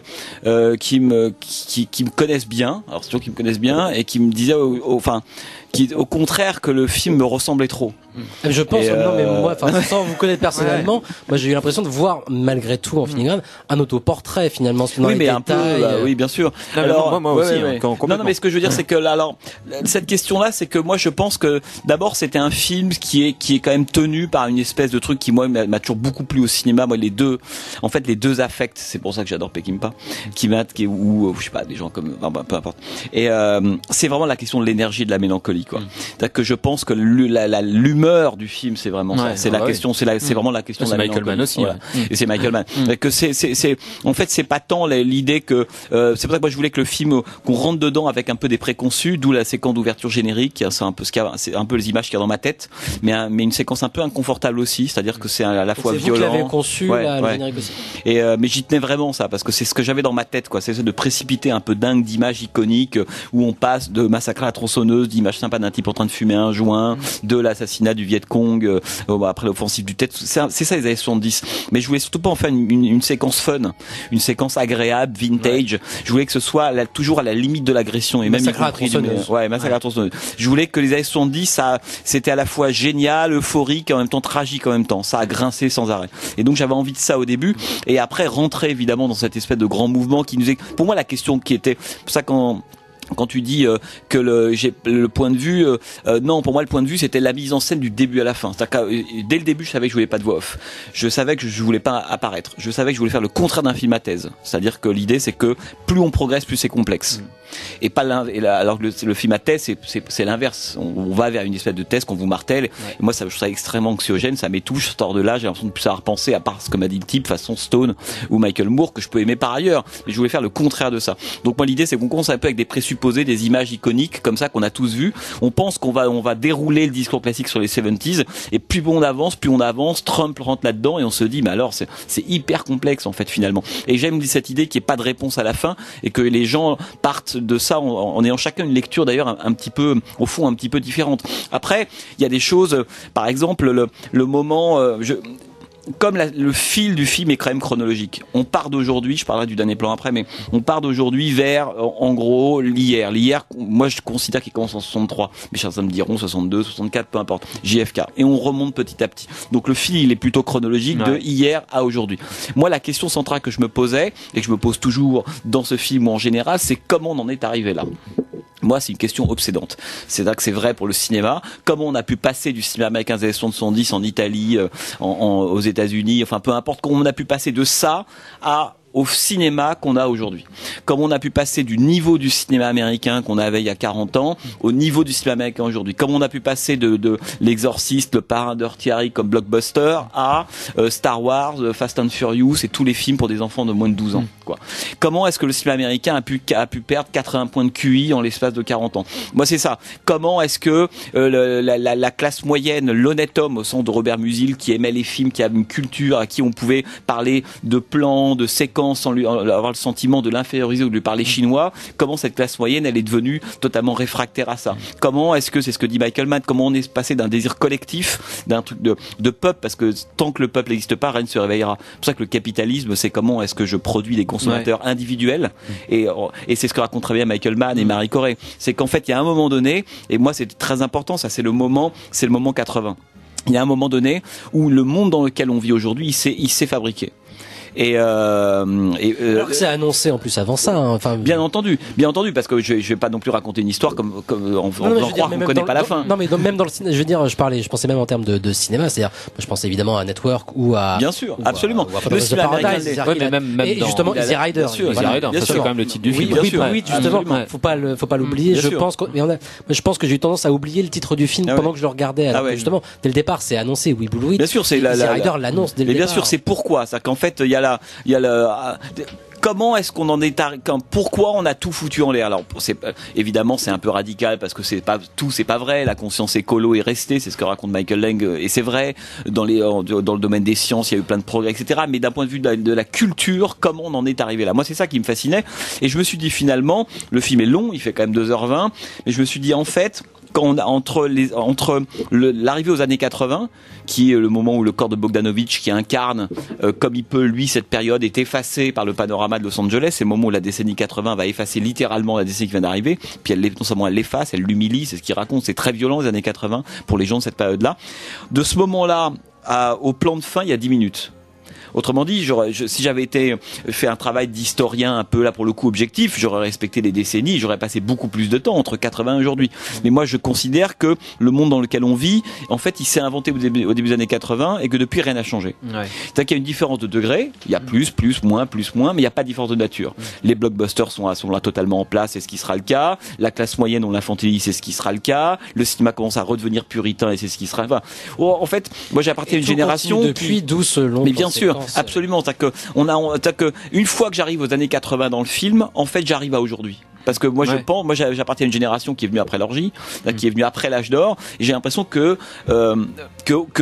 connaissent bien, alors c'est des gens qui me connaissent bien et qui me disaient, au contraire que le film me ressemblait trop.
Je pense, non mais moi, sans vous connaître personnellement, moi j'ai eu l'impression de voir malgré tout en filigrane un autoportrait finalement.
Oui, mais un peu, oui, bien sûr.
Non, alors moi aussi.
Non, mais ce que je veux dire, c'est que là, alors cette question-là, c'est que moi je pense que d'abord c'était un film qui est quand même tenu par une espèce de truc qui moi m'a toujours beaucoup plu au cinéma. Moi les deux affects, c'est pour ça que j'adore Peckinpah, ou je sais pas, des gens comme, peu importe. Et c'est vraiment la question de l'énergie et de la mélancolie, quoi. C'est-à-dire que je pense que l'humeur du film, c'est vraiment ça. C'est la question, c'est vraiment la question de la
Michael Mann aussi.
Voilà. Et c'est Michael Mann. Que en fait, c'est pas tant l'idée que, c'est pour ça que moi je voulais que le film, qu'on rentre dedans avec un peu des préconçus, d'où la séquence d'ouverture générique, c'est un peu c'est un peu les images qu'il y a dans ma tête, mais une séquence un peu inconfortable aussi, c'est-à-dire que c'est à la fois
c'est
violent.
C'est vous qui l'avez conçu, le générique aussi.
Et mais j'y tenais vraiment ça, parce que c'est ce que j'avais dans ma tête, quoi. C'est de précipiter un peu dingue d'images iconiques où on passe de Massacre à la tronçonneuse, d'images sympas d'un type en train de fumer un joint, de l'assassinat du Viet Cong, après l'offensive du Tet, c'est ça les années 70. Mais je voulais surtout pas en faire une séquence fun, une séquence agréable, vintage. Je voulais que ce soit toujours à la limite de l'agression, et
Massacre
même y compris Massacre à la tronçonneuse. Je voulais que les années 70, ça, c'était à la fois génial, euphorique, et en même temps tragique en même temps. Ça a grincé sans arrêt. Et donc j'avais envie de ça au début, et après rentrer évidemment dans cette espèce de grand mouvement qui nous est, pour moi la question qui était, pour ça quand tu dis que le point de vue, non, pour moi le point de vue c'était la mise en scène du début à la fin. C'est-à-dire que, dès le début je savais que je voulais pas de voix off. Je savais que je voulais pas apparaître. Je savais que je voulais faire le contraire d'un film à thèse. C'est-à-dire que l'idée c'est que plus on progresse, plus c'est complexe. Et pas alors que le film à thèse c'est l'inverse. On va vers une espèce de thèse qu'on vous martèle. Et moi ça, je trouve ça extrêmement anxiogène, ça m'étouche, ce hors de là, j'ai l'impression de plus savoir penser à part ce que m'a dit le type façon Stone ou Michael Moore que je peux aimer par ailleurs, mais je voulais faire le contraire de ça. Donc moi l'idée c'est qu'on commence un peu avec des présupposés, des images iconiques comme ça qu'on a tous vu. On pense qu'on va dérouler le discours classique sur les 70s, et plus on avance, Trump rentre là-dedans et on se dit mais alors c'est hyper complexe en fait finalement. Et j'aime cette idée qu'il n'y ait pas de réponse à la fin et que les gens partent de ça en ayant chacun une lecture d'ailleurs un petit peu, au fond un petit peu différente. Après il y a des choses, par exemple le moment, comme le fil du film est quand même chronologique. On part d'aujourd'hui, je parlerai du dernier plan après, mais on part d'aujourd'hui vers, en gros, l'hier. L'hier, moi je considère qu'il commence en 63. Mes chers amis me diront 62, 64, peu importe. JFK. Et on remonte petit à petit. Donc le fil, il est plutôt chronologique de hier à aujourd'hui. Moi, la question centrale que je me posais, et que je me pose toujours dans ce film ou en général, c'est comment on en est arrivé là. Moi, c'est une question obsédante. C'est-à-dire que c'est vrai pour le cinéma. Comment on a pu passer du cinéma américain des années 70 en Italie, aux États-Unis, enfin peu importe, comment on a pu passer de ça au cinéma qu'on a aujourd'hui. Comme on a pu passer du niveau du cinéma américain qu'on avait il y a 40 ans au niveau du cinéma américain aujourd'hui. Comme on a pu passer de L'Exorciste, Le Parrain d'Heurty Harry comme blockbuster à Star Wars, Fast and Furious et tous les films pour des enfants de moins de 12 ans. Quoi. Comment est-ce que le cinéma américain a pu perdre 80 points de QI en l'espace de 40 ans? Moi, c'est ça. Comment est-ce que la classe moyenne, l'honnête homme au sens de Robert Musil, qui aimait les films, qui avait une culture, à qui on pouvait parler de plans, de séquences, sans lui avoir le sentiment de l'inférioriser ou de lui parler chinois, comment cette classe moyenne elle est devenue totalement réfractaire à ça? Comment est-ce que, c'est ce que dit Michael Mann, comment on est passé d'un désir collectif, d'un truc de peuple, parce que tant que le peuple n'existe pas, rien ne se réveillera. C'est pour ça que le capitalisme, c'est comment est-ce que je produis des consommateurs individuels, et c'est ce que raconte très bien Michael Mann et Marie Corée. C'est qu'en fait il y a un moment donné, et moi c'est très important, ça c'est le moment 80. Il y a un moment donné où le monde dans lequel on vit aujourd'hui, il s'est fabriqué. Alors
que c'est annoncé en plus avant ça. Hein. Enfin,
bien entendu, parce que je vais pas non plus raconter une histoire comme en faisant croire qu'on connaît pas la fin.
Non, mais même dans le cinéma, je veux dire, je pensais même en termes de cinéma, c'est-à-dire, je pense évidemment à Network ou à.
Bien sûr, absolument.
Le cinéma américain, mais même et justement, Easy Rider.
Bien sûr, Easy Rider, c'est quand même le titre du film.
Oui, justement, faut pas l'oublier. Je pense que j'ai eu tendance à oublier le titre du film pendant que je le regardais. Alors que justement, dès le départ, c'est annoncé. Oui, Blue Louis.
Bien sûr, c'est
Easy Rider l'annonce dès le départ.
Mais bien sûr, c'est pourquoi, c'est qu'en fait, il y a comment est-ce qu'on en est pourquoi on a tout foutu en l'air? Alors évidemment c'est un peu radical parce que c'est pas vrai. La conscience écolo est restée, c'est ce que raconte Michael Lang, et c'est vrai dans le domaine des sciences, il y a eu plein de progrès, etc. Mais d'un point de vue de la culture, comment on en est arrivé là? Moi c'est ça qui me fascinait, et je me suis dit finalement, le film est long, il fait quand même 2h20, mais je me suis dit en fait, quand on a entre l'arrivée aux années 80, qui est le moment où le corps de Bogdanovich, qui incarne comme il peut lui cette période, est effacé par le panorama de Los Angeles, c'est le moment où la décennie 80 va effacer littéralement la décennie qui vient d'arriver, puis non seulement elle l'efface, elle l'humilie, c'est ce qu'il raconte, c'est très violent les années 80 pour les gens de cette période-là. De ce moment-là au plan de fin, il y a 10 minutes. Autrement dit, si j'avais fait un travail d'historien un peu là pour le coup objectif, j'aurais respecté les décennies, j'aurais passé beaucoup plus de temps entre 80 et aujourd'hui. Mais moi, je considère que le monde dans lequel on vit, en fait, il s'est inventé au début des années 80 et que depuis rien n'a changé. Ouais. C'est-à-dire qu'il y a une différence de degré, il y a plus, moins, mais il n'y a pas de différence de nature. Les blockbusters sont là totalement en place, c'est ce qui sera le cas. La classe moyenne, on l'infantilise, c'est ce qui sera le cas. Le cinéma commence à redevenir puritain et c'est ce qui sera. Enfin, en fait, moi, j'ai appartenu à une génération
depuis 12 longues.
Mais bien sûr. Absolument, une fois que j'arrive aux années 80 dans le film, en fait j'arrive à aujourd'hui. Parce que moi j'appartiens à une génération qui est venue après l'orgie, qui est venue après l'âge d'or, et j'ai l'impression que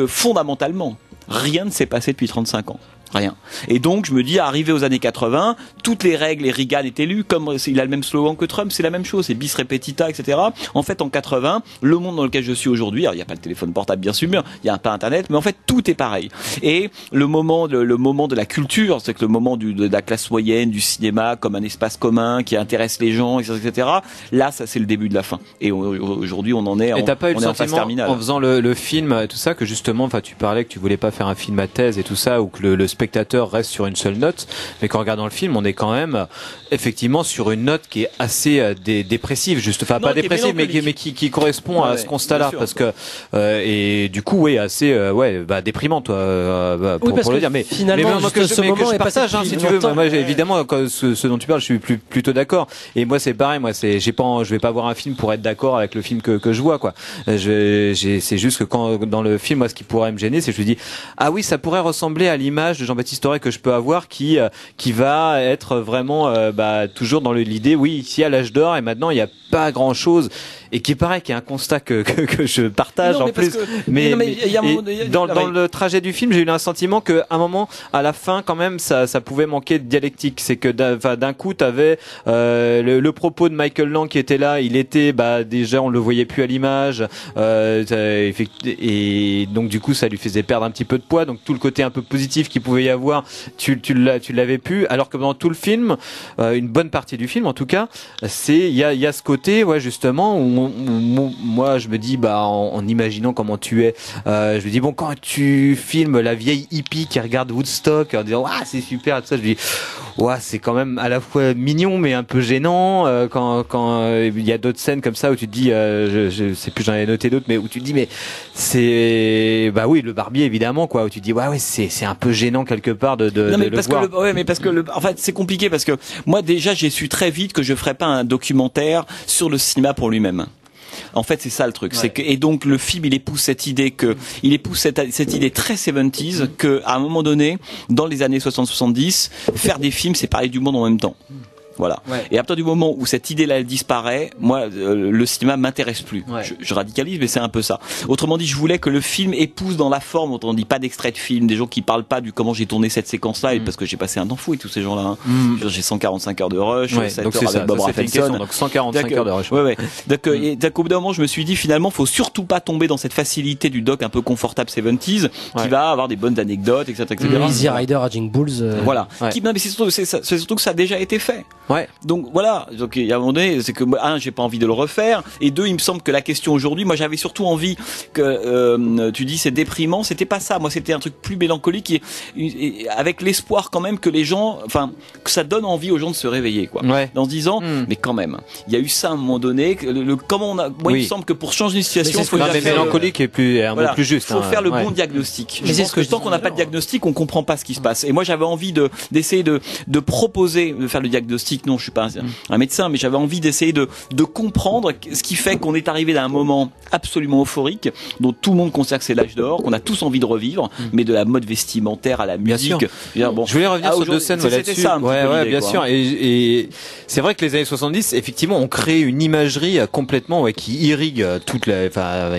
fondamentalement, rien ne s'est passé depuis 35 ans. Rien. Et donc, je me dis, arrivé aux années 80, toutes les règles, et Reagan est élu, comme il a le même slogan que Trump, c'est la même chose, c'est bis repetita, etc. En fait, en 80, le monde dans lequel je suis aujourd'hui, alors il n'y a pas de téléphone portable, bien sûr, il n'y a pas Internet, mais en fait, tout est pareil. Et le moment de la culture, c'est que le moment de la classe moyenne, du cinéma, comme un espace commun qui intéresse les gens, etc. Là, ça, c'est le début de la fin. Et aujourd'hui, on en est
et t'as pas eu le
en phase terminale.
En faisant le film, tout ça, que justement, enfin, tu parlais que tu voulais pas faire un film à thèse et tout ça, ou que le spectateur reste sur une seule note, mais qu'en regardant le film, on est quand même effectivement sur une note qui est assez dépressive, pas dépressive, mais qui correspond à ce constat-là, parce que et du coup, assez déprimant, toi, pour le dire. Mais
finalement,
moi, que je partage, si tu veux. Moi, évidemment, ce dont tu parles, je suis plutôt d'accord. Et moi, c'est pareil. Moi, je vais pas voir un film pour être d'accord avec le film que je vois, quoi. C'est juste que quand dans le film, moi, ce qui pourrait me gêner, c'est que je me dis, ah oui, ça pourrait ressembler à l'image de Jean-Baptiste Auré que je peux avoir, qui va être vraiment toujours dans l'idée, oui, ici à l'âge d'or, et maintenant il n'y a pas grand chose, et qui paraît qu'il y a un constat que je partage en plus. Dans le trajet du film, j'ai eu un sentiment que à un moment, à la fin, quand même, ça pouvait manquer de dialectique. C'est que d'un coup, t'avais le propos de Michael Lang qui était là. Il était déjà, on le voyait plus à l'image, et donc du coup, ça lui faisait perdre un petit peu de poids. Donc tout le côté un peu positif qu'il pouvait y avoir, tu l'avais pu. Alors que dans tout le film, une bonne partie du film, en tout cas, il y a ce côté, justement, où moi je me dis, en imaginant comment tu es, je me dis, bon, quand tu filmes la vieille hippie qui regarde Woodstock en disant c'est super, tout ça, je me dis c'est quand même à la fois mignon mais un peu gênant, quand il y a d'autres scènes comme ça où tu te dis, je sais plus, j'en ai noté d'autres, mais où tu te dis, mais c'est le barbier, évidemment, quoi, où tu te dis c'est un peu gênant quelque part de le voir.
Parce que en fait c'est compliqué, parce que moi déjà j'ai su très vite que je ferais pas un documentaire sur le cinéma pour lui-même. En fait, c'est ça le truc. Et donc le film, il épouse cette idée cette idée très 70s que, à un moment donné, dans les années 60-70, faire des films, c'est parler du monde en même temps. Voilà. Et à partir du moment où cette idée-là elle disparaît, moi le cinéma m'intéresse plus. Je radicalise, mais c'est un peu ça. Autrement dit, je voulais que le film épouse dans la forme, autrement dit pas d'extrait de film, des gens qui parlent pas du comment j'ai tourné cette séquence-là, parce que j'ai passé un temps fou avec tous ces gens-là. J'ai 145 heures de rush, 7 heures avec Bob Rafelson.
Donc 145 heures de rush.
Donc au bout d'un moment, je me suis dit, finalement, faut surtout pas tomber dans cette facilité du doc un peu confortable 70s, qui va avoir des bonnes anecdotes, etc.
Easy Rider, Raging Bulls.
Voilà. Mais c'est surtout que ça a déjà été fait. Donc voilà, donc il y a un moment donné, c'est que j'ai pas envie de le refaire, et deux, il me semble que la question aujourd'hui, moi j'avais surtout envie que tu dis c'est déprimant, c'était pas ça, moi c'était un truc plus mélancolique et avec l'espoir quand même que les gens, que ça donne envie aux gens de se réveiller, quoi. En se disant mais quand même, il y a eu ça à un moment donné, comment on a, moi il me semble que pour changer une situation, il faut
mélancolique est un mot plus juste.
Il faut faire le bon diagnostic. Je pense que tant qu'on n'a pas de diagnostic, on comprend pas ce qui se passe. Et moi j'avais envie d'essayer de proposer de faire le diagnostic diagnostic, non, je suis pas un médecin, mais j'avais envie d'essayer de comprendre ce qui fait qu'on est arrivé à un moment absolument euphorique, dont tout le monde considère que c'est l'âge d'or, qu'on a tous envie de revivre, mais de la mode vestimentaire à la musique.
Bien sûr. Bon, je voulais revenir sur deux scènes là-dessus.
Ça,
ouais, bien sûr. Et c'est vrai que les années 70, effectivement, ont créé une imagerie complètement qui irrigue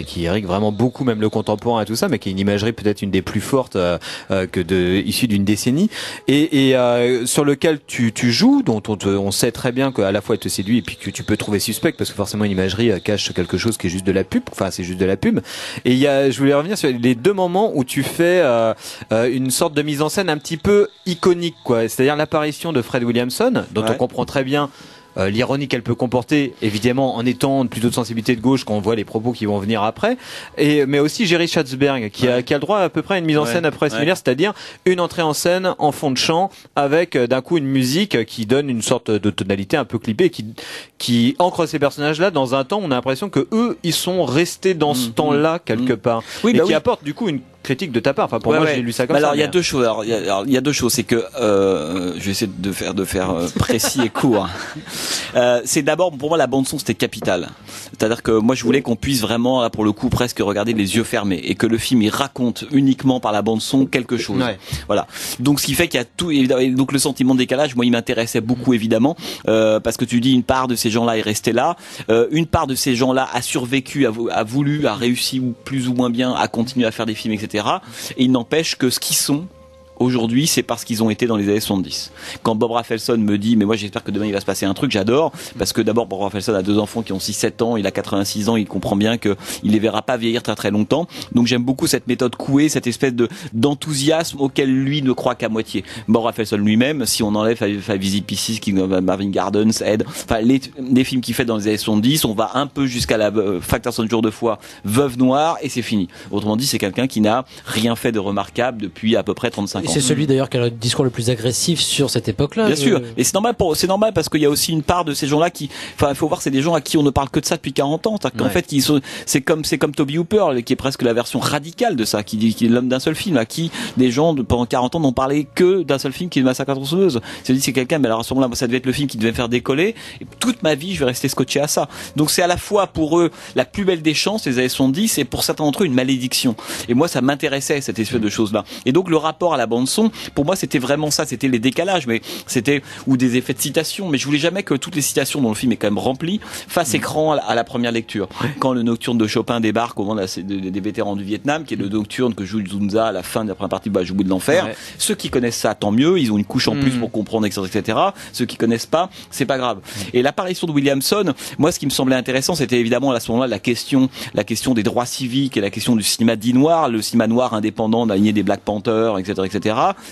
qui irrigue vraiment beaucoup, même le contemporain et tout ça, mais qui est une imagerie peut-être une des plus fortes issue d'une décennie, et sur lequel tu joues, dont on sait très bien qu'à la fois elle te séduit et puis que tu peux trouver suspect, parce que forcément une imagerie cache quelque chose qui est juste de la pub. Enfin, c'est juste de la pub. Et je voulais revenir sur les deux moments où tu fais une sorte de mise en scène un petit peu iconique, quoi. C'est-à-dire l'apparition de Fred Williamson, dont on comprend très bien l'ironie qu'elle peut comporter, évidemment, en étant plutôt de sensibilité de gauche quand on voit les propos qui vont venir après, mais aussi Jerry Schatzberg qui a le droit à peu près à une mise en scène à peu près similaire, c'est-à-dire une entrée en scène en fond de champ avec d'un coup une musique qui donne une sorte de tonalité un peu clippée, qui ancre ces personnages-là dans un temps où on a l'impression que eux ils sont restés dans ce temps-là quelque part, et qui apporte du coup une critique de ta part. Enfin, pour moi, j'ai lu ça comme ça.
Alors, il y a deux choses. Il y a deux choses. C'est que je vais essayer de faire précis et court. C'est d'abord, pour moi, la bande son c'était capital. C'est-à-dire que moi, je voulais qu'on puisse vraiment, là, pour le coup, presque regarder les yeux fermés, et que le film il raconte uniquement par la bande son quelque chose. Voilà. Donc, ce qui fait qu'il y a tout. Et donc, le sentiment de décalage, moi, il m'intéressait beaucoup, évidemment, parce que tu dis une part de ces gens-là est restée là, une part de ces gens-là a survécu, a voulu, a réussi ou plus ou moins bien à continuer à faire des films, etc. Et il n'empêche que ce qu'ils sont aujourd'hui, c'est parce qu'ils ont été dans les années 70. Quand Bob Rafelson me dit, mais moi j'espère que demain il va se passer un truc, j'adore, parce que d'abord Bob Rafelson a 2 enfants qui ont 6-7 ans, il a 86 ans, il comprend bien que il les verra pas vieillir très très longtemps. Donc j'aime beaucoup cette méthode couée, cette espèce d'enthousiasme auquel lui ne croit qu'à moitié. Bob Rafelson lui-même, si on enlève Five Easy Pieces, Marvin Gardens, Ed, enfin les films qu'il fait dans les années 70, on va un peu jusqu'à la Facteur 100 jours de foi, Veuve Noire, et c'est fini. Autrement dit, c'est quelqu'un qui n'a rien fait de remarquable depuis à peu près 35 ans.
C'est celui d'ailleurs qui a le discours le plus agressif sur cette époque-là.
Bien sûr. Et c'est normal parce qu'il y a aussi une part de ces gens-là qui, enfin, il faut voir, c'est des gens à qui on ne parle que de ça depuis 40 ans. En fait, c'est comme Toby Hooper, qui est presque la version radicale de ça, qui est l'homme d'un seul film, à qui des gens pendant 40 ans n'ont parlé que d'un seul film qui est Massacre à la tronçonneuse. C'est quelqu'un, mais alors à ce moment-là, ça devait être le film qui devait me faire décoller. Et toute ma vie, je vais rester scotché à ça. Donc c'est à la fois pour eux la plus belle des chances, les années 70, et pour certains d'entre eux une malédiction. Et moi, ça m'intéressait, cette espèce de choses-là. Et donc le rapport à la bande son, pour moi, c'était vraiment ça, c'était les décalages, mais c'était, ou des effets de citation, mais je voulais jamais que toutes les citations dont le film est quand même rempli fassent écran à la première lecture. Quand le Nocturne de Chopin débarque au moment des vétérans du Vietnam, qui est le Nocturne que joue Zunza à la fin de la première partie de Joue de l'enfer, ceux qui connaissent ça, tant mieux, ils ont une couche en plus pour comprendre, etc. Ceux qui connaissent pas, c'est pas grave. Et l'apparition de Williamson, moi, ce qui me semblait intéressant, c'était évidemment à ce moment-là la question des droits civiques et la question du cinéma dit noir, le cinéma noir indépendant de la lignée des Black Panthers, etc.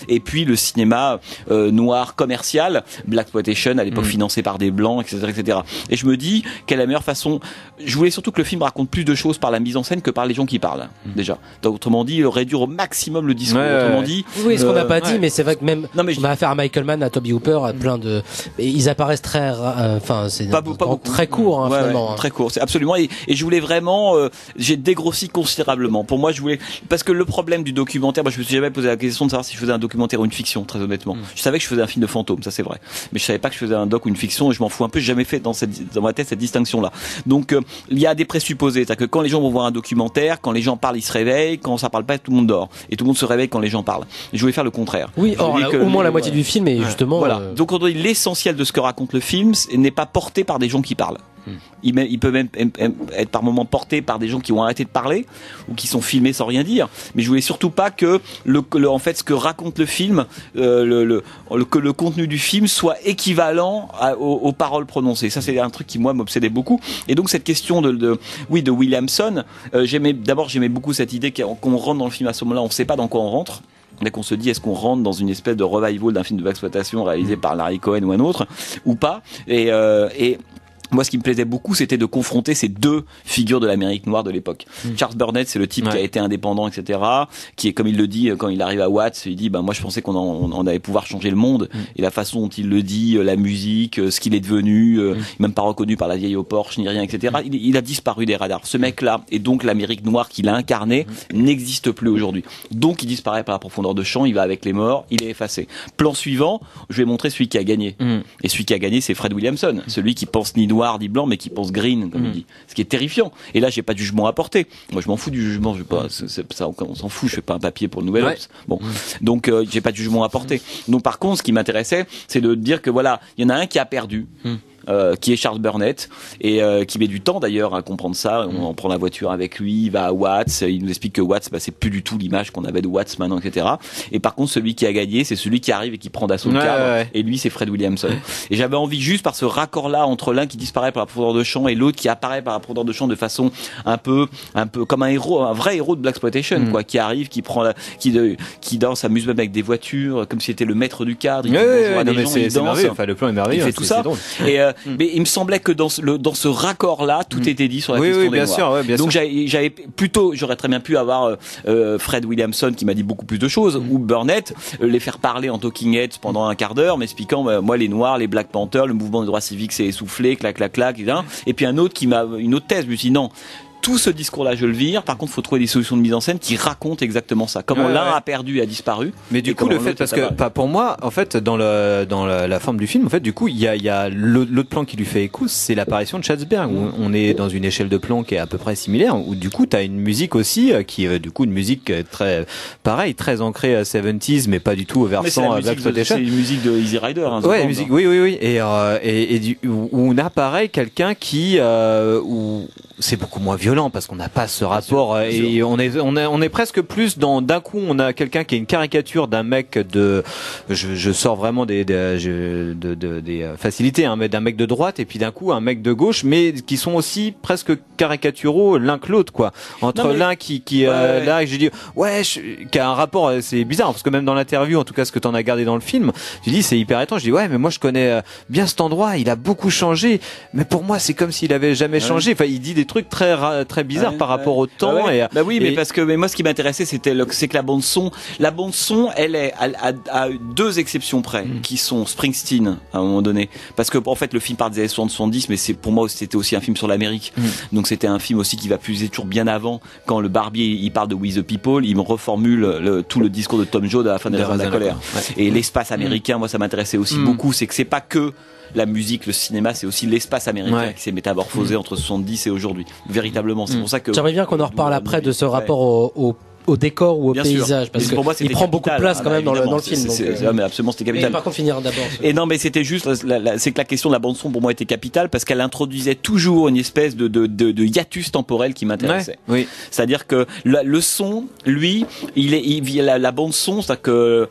Et puis le cinéma noir commercial, Blaxploitation, à l'époque financé par des blancs, etc. Et je me dis quelle est la meilleure façon. Je voulais surtout que le film raconte plus de choses par la mise en scène que par les gens qui parlent. Déjà. Donc, autrement dit, réduire au maximum le discours. Autrement dit.
Oui, ce qu'on n'a pas dit, mais c'est vrai que même on a affaire à Michael Mann, à Toby Hooper, à plein de. Ils apparaissent très, enfin c'est
pas
très court, finalement.
Très court, c'est absolument. Et je voulais vraiment, j'ai dégrossi considérablement. Pour moi, je voulais, parce que le problème du documentaire, moi, je me suis jamais posé la question de savoir si je faisais un documentaire ou une fiction, très honnêtement. Je savais que je faisais un film de fantôme, ça c'est vrai, mais je savais pas que je faisais un doc ou une fiction, et je m'en fous un peu. J'ai jamais fait dans ma tête cette distinction-là. Donc il y a des présupposés, c'est-à-dire que quand les gens vont voir un documentaire, quand les gens parlent, ils se réveillent, quand ça parle pas, tout le monde dort, et tout le monde se réveille quand les gens parlent. Et je voulais faire le contraire.
Oui, au moins la moitié du film est justement.
Voilà. Donc on dit l'essentiel de ce que raconte le film n'est pas porté par des gens qui parlent. Il peut même être par moments porté par des gens qui ont arrêté de parler ou qui sont filmés sans rien dire. Mais je voulais surtout pas que en fait ce que raconte le film, que le contenu du film soit équivalent aux paroles prononcées. Ça c'est un truc qui moi m'obsédait beaucoup. Et donc cette question de Williamson, j'aimais beaucoup cette idée qu'on rentre dans le film à ce moment-là, on sait pas dans quoi on rentre. Dès qu'on se dit est-ce qu'on rentre dans une espèce de revival d'un film de blaxploitation réalisé par Larry Cohen ou un autre ou pas, et moi, ce qui me plaisait beaucoup, c'était de confronter ces deux figures de l'Amérique noire de l'époque. Charles Burnett, c'est le type qui a été indépendant, etc., qui est, comme il le dit, quand il arrive à Watts, il dit, moi, je pensais qu'on allait pouvoir changer le monde. Et la façon dont il le dit, la musique, ce qu'il est devenu, même pas reconnu par la vieille au Porsche, ni rien, etc., il a disparu des radars. Ce mec-là, et donc l'Amérique noire qu'il a incarnée, n'existe plus aujourd'hui. Donc, il disparaît par la profondeur de champ, il va avec les morts, il est effacé. Plan suivant, je vais montrer celui qui a gagné. Et celui qui a gagné, c'est Fred Williamson, celui qui pense ni noir ni blanc, mais qui pense green, comme il dit. Ce qui est terrifiant. Et là, j'ai pas de jugement à porter. Moi, je m'en fous du jugement. Je vais pas, ça, on s'en fout. Je fais pas un papier pour le Nouvel Obs. Bon. Donc, j'ai pas de jugement à porter. Donc, par contre, ce qui m'intéressait, c'est de dire que voilà, il y en a un qui a perdu. Qui est Charles Burnett et qui met du temps d'ailleurs à comprendre ça. On prend la voiture avec lui, il va à Watts, il nous explique que Watts, c'est plus du tout l'image qu'on avait de Watts maintenant, etc. Et par contre, celui qui a gagné, c'est celui qui arrive et qui prend d'assaut le cadre. Et lui, c'est Fred Williamson. Et j'avais envie juste par ce raccord-là entre l'un qui disparaît par la profondeur de champ et l'autre qui apparaît par la profondeur de champ de façon un peu comme un héros, un vrai héros de Blaxploitation, quoi, qui arrive, qui prend qui danse, s'amuse même avec des voitures, comme si c'était le maître du cadre.
C'est merveilleux. Enfin, le plan est merveilleux.
Il fait tout ça. Et mais il me semblait que dans ce raccord-là, tout était dit sur la question des Noirs. Donc j'aurais très bien pu avoir Fred Williamson qui m'a dit beaucoup plus de choses, ou Burnett, les faire parler en talking heads pendant un quart d'heure, m'expliquant moi les Noirs, les Black Panthers, le mouvement des droits civiques s'est essoufflé, clac, et puis un autre qui m'a une autre thèse, je me suis dit non. Tout ce discours-là, je le vire. Par contre, il faut trouver des solutions de mise en scène qui racontent exactement ça. Comment l'un a perdu et a disparu.
Mais du coup, le fait, parce que, pour moi, en fait, dans la forme du film, en fait, du coup, il y a l'autre plan qui lui fait écho, c'est l'apparition de Schatzberg, où on est dans une échelle de plan qui est à peu près similaire, où du coup, t'as une musique aussi, qui est, du coup, une musique très ancrée à 70s, mais pas du tout au versant Blaxploitation.
C'est une musique de Easy Rider, hein.
Ouais, musique, oui. Et où on a pareil quelqu'un qui, où c'est beaucoup moins violent parce qu'on n'a pas ce rapport et on est presque plus d'un coup on a quelqu'un qui est une caricature d'un mec je sors vraiment des facilités, hein, mais d'un mec de droite et puis d'un coup un mec de gauche, mais qui sont aussi presque caricaturaux l'un que l'autre, quoi, entre l'un qui là j'ai dit qui a un rapport, c'est bizarre parce que même dans l'interview, en tout cas ce que t'en as gardé dans le film, j'ai dit c'est hyper étrange, je dis mais moi je connais bien cet endroit, il a beaucoup changé, mais pour moi c'est comme s'il avait jamais changé. Enfin, il dit des trucs très bizarre par rapport au temps.
Mais parce que moi ce qui m'intéressait c'est que la bande son elle est à deux exceptions près qui sont Springsteen à un moment donné, parce que en fait le film part des années 70, mais pour moi c'était aussi un film sur l'Amérique. Donc c'était un film aussi qui va puiser toujours bien avant, quand le barbier il parle de We the People, il me reformule tout le discours de Tom Joad à la fin de la colère. Et l'espace américain, moi ça m'intéressait aussi beaucoup, c'est que c'est pas que la musique, le cinéma, c'est aussi l'espace américain qui s'est métamorphosé entre 70 et aujourd'hui. Véritablement, c'est pour ça que...
J'aimerais bien qu'on en reparle après de ce rapport au décor ou au paysage, parce que il prend beaucoup de place quand même dans le film.
Mais absolument, c'était capital.
Mais par contre, finir d'abord.
Et non, mais c'était juste, c'est que la question de la bande son pour moi était capitale, parce qu'elle introduisait toujours une espèce de hiatus temporel qui m'intéressait.
Oui.
C'est-à-dire que le son, lui, la bande son, c'est-à-dire que,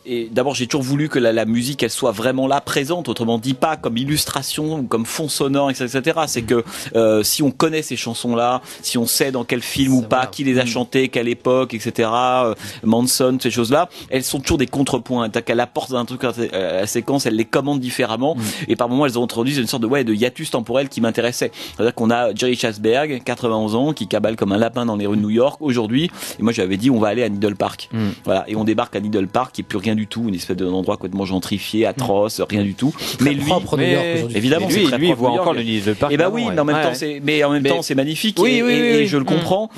et d'abord j'ai toujours voulu que la musique elle soit vraiment là, présente, autrement dit pas comme illustration ou comme fond sonore, etc. C'est que si on connaît ces chansons-là, si on sait dans quel film ou pas, qui les a chantées, quelle époque, etc. Manson, ces choses-là, elles sont toujours des contrepoints. Qu'elle apporte un truc à la séquence, elle les commande différemment. Et par moments, elles ont introduit une sorte de hiatus temporel qui m'intéressait. C'est-à-dire qu'on a Jerry Schatzberg, 91 ans, qui cabale comme un lapin dans les rues de New York aujourd'hui. Et moi, j'avais dit, on va aller à Needle Park. Voilà. Et on débarque à Needle Park, qui est plus rien du tout, une espèce d'endroit complètement gentrifié, atroce, rien du tout.
Mais lui,
évidemment,
lui, il voit encore le Needle Park.
Et bah oui, mais en même temps, c'est magnifique. Et je le comprends.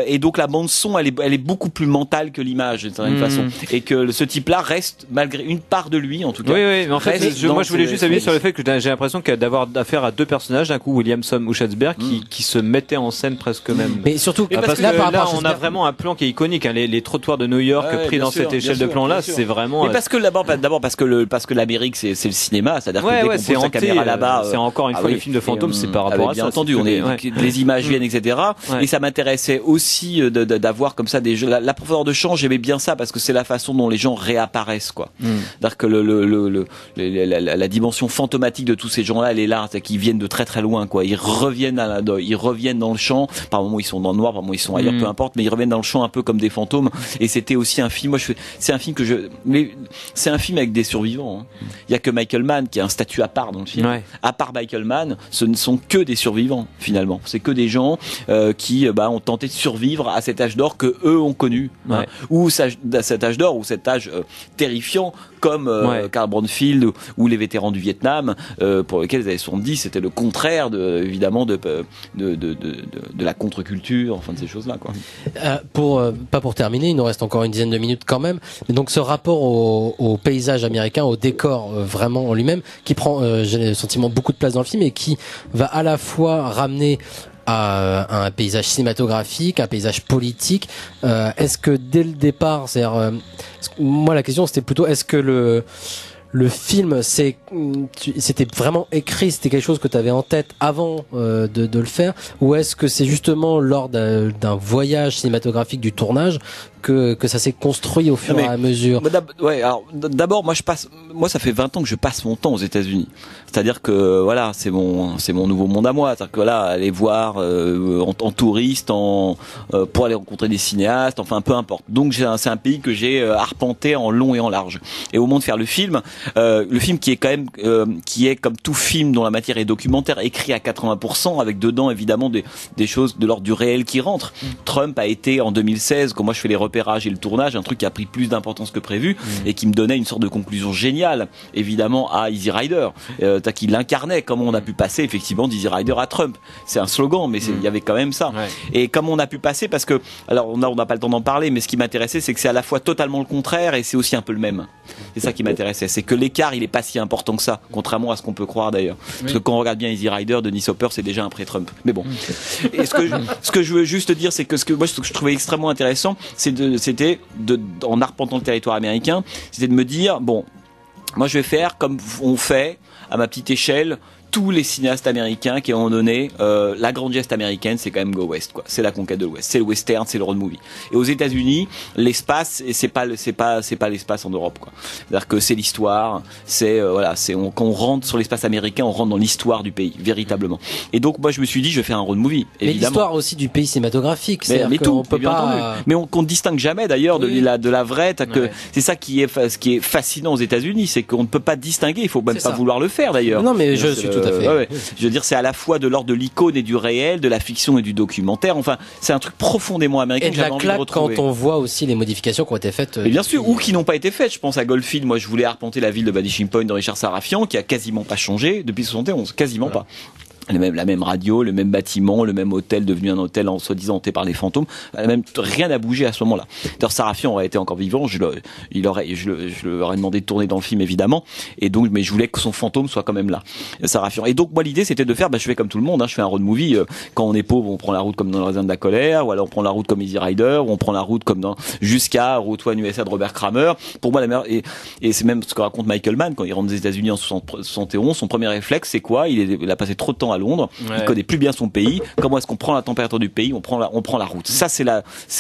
Et donc la bande son, elle est beaucoup plus mentale que l'image d'une certaine façon, et que ce type-là reste, malgré une part de lui en tout cas.
Oui, mais en fait, moi je voulais juste appuyer sur le fait que j'ai l'impression d'avoir affaire à deux personnages, d'un coup Williamson ou Schatzberg, qui se mettaient en scène presque même.
Mais surtout
parce que là, on a vraiment un plan qui est iconique, hein, les trottoirs de New York pris dans cette échelle de plan-là, c'est vraiment.
Mais parce que d'abord parce que l'Amérique c'est le cinéma, c'est-à-dire que dès qu'on pose sa caméra là-bas,
c'est encore une fois les films de fantômes, c'est par rapport à ça.
Bien entendu, les images viennent, etc. Et ça m'intéressait aussi envie d'avoir comme ça des jeux. La profondeur de champ, j'aimais bien ça parce que c'est la façon dont les gens réapparaissent, quoi. C'est-à-dire que la dimension fantomatique de tous ces gens-là, elle est là, c'est qu'ils viennent de très très loin, quoi. Ils reviennent dans le champ. Par moments ils sont dans le noir, par moments ils sont ailleurs, peu importe, mais ils reviennent dans le champ un peu comme des fantômes. Et c'était aussi un film. C'est un film c'est un film avec des survivants. Hein. Il y a que Michael Mann qui a un statut à part dans le film. Ouais. À part Michael Mann, ce ne sont que des survivants finalement. C'est que des gens qui ont tenté de survivre à cet âge d'or que eux ont connu, hein. Ou cet âge d'or ou cet âge terrifiant comme Carl Bromfield ou les vétérans du Vietnam, pour lesquels les années 70 c'était le contraire évidemment de la contre-culture, enfin de ces choses-là, quoi.
Pas pour terminer, il nous reste encore une dizaine de minutes quand même. Mais donc ce rapport au paysage américain, au décor vraiment en lui-même, qui prend, j'ai le sentiment, beaucoup de place dans le film et qui va à la fois ramener à un paysage cinématographique, un paysage politique. Est-ce que dès le départ, moi la question c'était plutôt est-ce que le film c'était vraiment écrit, c'était quelque chose que tu avais en tête avant de le faire, ou est-ce que c'est justement lors d'un voyage cinématographique du tournage que ça s'est construit au fur et à mesure?
Alors d'abord moi ça fait 20 ans que je passe mon temps aux États-Unis. C'est-à-dire que voilà, c'est mon nouveau monde à moi. C'est-à-dire que voilà, aller voir en touriste, pour aller rencontrer des cinéastes, enfin peu importe. Donc c'est un pays que j'ai arpenté en long et en large. Et au moment de faire le film qui est quand même qui est comme tout film dont la matière est documentaire, écrit à 80%, avec dedans évidemment des choses de l'ordre du réel qui rentrent. Trump a été en 2016, quand moi je fais les repérages et le tournage, un truc qui a pris plus d'importance que prévu et qui me donnait une sorte de conclusion géniale, évidemment, à Easy Rider, qui l'incarnait, comme on a pu passer effectivement d'Easy Rider à Trump. C'est un slogan, mais il y avait quand même ça. Ouais. Et comme on a pu passer, parce que, alors on n'a pas le temps d'en parler, mais ce qui m'intéressait, c'est que c'est à la fois totalement le contraire et c'est aussi un peu le même. C'est ça qui m'intéressait, c'est que l'écart, il est pas si important que ça, contrairement à ce qu'on peut croire d'ailleurs. Parce que quand on regarde bien Easy Rider, Dennis Hopper, c'est déjà un pré-Trump. Mais bon. Et ce que je veux juste dire, c'est que ce que je trouvais extrêmement intéressant, c'était en arpentant le territoire américain, c'était de me dire, bon, moi je vais faire comme on fait à ma petite échelle tous les cinéastes américains qui ont donné la grande geste américaine, c'est quand même Go West, quoi. C'est la conquête de l'Ouest, c'est le western, c'est le road movie. Et aux États-Unis, l'espace, c'est pas l'espace en Europe, quoi. C'est-à-dire que c'est l'histoire, quand on rentre sur l'espace américain, on rentre dans l'histoire du pays, véritablement. Et donc moi je me suis dit, je vais faire un road movie.
Mais l'histoire aussi du pays cinématographique, mais tout, on peut pas.
Mais qu'on ne distingue jamais d'ailleurs de la vraie. C'est ça qui est fascinant aux États-Unis, c'est qu'on ne peut pas distinguer. Il faut même pas vouloir le faire d'ailleurs.
Non, mais je suis tout à fait.
Ouais. Je veux dire, c'est à la fois de l'ordre de l'icône et du réel, de la fiction et du documentaire. Enfin, c'est un truc profondément américain.
Et de la claque quand on voit aussi les modifications qui ont été faites.
Et bien sûr, ou qui n'ont pas été faites. Je pense à Goldfield. Moi, je voulais arpenter la ville de Vanishing Point de Richard Sarafian, qui a quasiment pas changé depuis 71, quasiment pas. La même radio, le même bâtiment, le même hôtel devenu un hôtel en soi-disant hanté par les fantômes. Rien n'a bougé à ce moment-là. D'ailleurs, Sarafian aurait été encore vivant, je lui aurais demandé de tourner dans le film évidemment. Et donc, mais je voulais que son fantôme soit quand même là, Sarafian. Et donc moi l'idée c'était de faire, je fais comme tout le monde, je fais un road movie. Quand on est pauvre, on prend la route comme dans Le Raisin de la colère, ou alors on prend la route comme Easy Rider, ou on prend la route comme jusqu'à Route One USA de Robert Kramer. Pour moi la meilleure, et c'est même ce que raconte Michael Mann quand il rentre des États-Unis en 71. Son premier réflexe c'est quoi? Il a passé trop de temps à Londres, il connaît plus bien son pays. Comment est-ce qu'on prend la température du pays? On prend la route. Ça c'est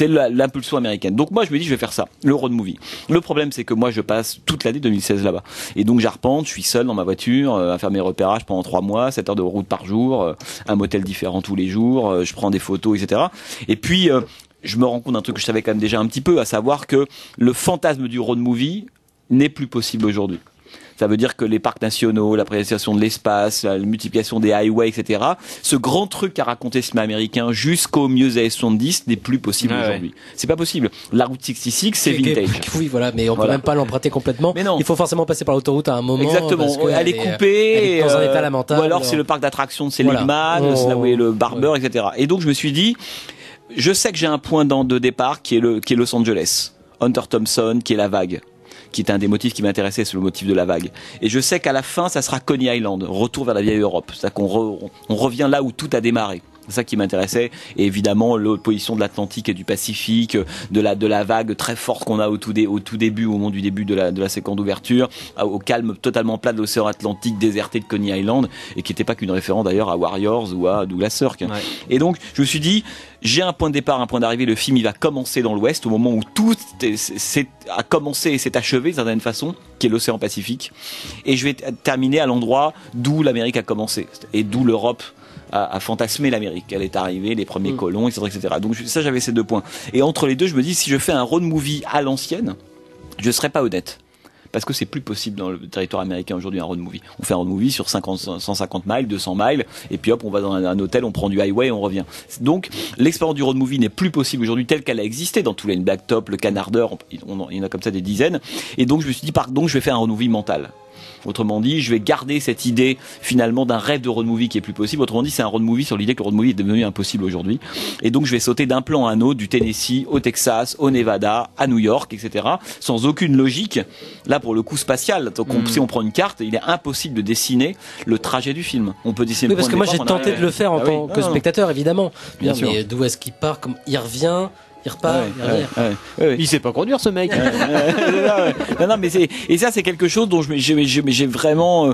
l'impulsion américaine. Donc moi je me dis je vais faire ça, le road movie. Le problème c'est que moi je passe toute l'année 2016 là-bas. Et donc j'arpente, je suis seul dans ma voiture à faire mes repérages pendant 3 mois, 7 heures de route par jour, un motel différent tous les jours, je prends des photos, etc. Et puis je me rends compte d'un truc que je savais quand même déjà un petit peu, à savoir que le fantasme du road movie n'est plus possible aujourd'hui. Ça veut dire que les parcs nationaux, l'appréciation de l'espace, la multiplication des highways, etc. Ce grand truc qu'a raconté le cinéma américain jusqu'au milieu des années 70 n'est plus possible aujourd'hui. C'est pas possible. La route 66, c'est vintage.
Oui, voilà, mais on peut même pas l'emprunter complètement. Mais non. Il faut forcément passer par l'autoroute à un moment.
Exactement. Elle est coupée.
Elle est dans un état lamentable.
Ou alors c'est le parc d'attractions de Seligman, c'est là où est le barbeur, etc. Et donc je me suis dit, je sais que j'ai un point de départ qui est Los Angeles. Hunter Thompson, qui est la vague, qui était un des motifs qui m'intéressait, c'est le motif de la vague. Et je sais qu'à la fin, ça sera Coney Island, retour vers la vieille Europe. C'est-à-dire qu'on revient là où tout a démarré. C'est ça qui m'intéressait. Et évidemment, l'opposition de l'Atlantique et du Pacifique, de la vague très forte qu'on a au tout début, au moment du début de la séquence d'ouverture, au calme totalement plat de l'océan Atlantique déserté de Coney Island, et qui n'était pas qu'une référence d'ailleurs à Warriors ou à Douglas Sirk. Ouais. Et donc, je me suis dit, j'ai un point de départ, un point d'arrivée. Le film, il va commencer dans l'Ouest, au moment où tout a commencé et s'est achevé d'une certaine façon, qui est l'océan Pacifique. Et je vais terminer à l'endroit d'où l'Amérique a commencé, et d'où l'Europe a fantasmé l'Amérique. Elle est arrivée, les premiers colons, etc., etc. Donc ça, j'avais ces deux points. Et entre les deux, je me dis, si je fais un road movie à l'ancienne, je serais pas honnête. Parce que c'est plus possible dans le territoire américain aujourd'hui, un road movie. On fait un road movie sur 150 miles, 200 miles, et puis hop, on va dans un hôtel, on prend du highway et on revient. Donc, l'expérience du road movie n'est plus possible aujourd'hui telle qu'elle a existé dans tous les Blacktop, le Canardeur, il y en a comme ça des dizaines. Et donc, je me suis dit, donc, je vais faire un road movie mental. Autrement dit, je vais garder cette idée finalement d'un rêve de road movie qui est plus possible. Autrement dit, c'est un road movie sur l'idée que le road movie est devenu impossible aujourd'hui. Et donc, je vais sauter d'un plan à un autre, du Tennessee au Texas, au Nevada, à New York, etc. sans aucune logique. Là, pour le coup spatial, donc si on prend une carte, il est impossible de dessiner le trajet du film. On peut dessiner.
Oui, parce que moi, j'ai tenté de le faire en tant que spectateur, évidemment. Bien sûr. Mais d'où est-ce qu'il part, il revient? Il repart,
il sait pas conduire ce mec.
Non, mais et ça c'est quelque chose dont j'ai vraiment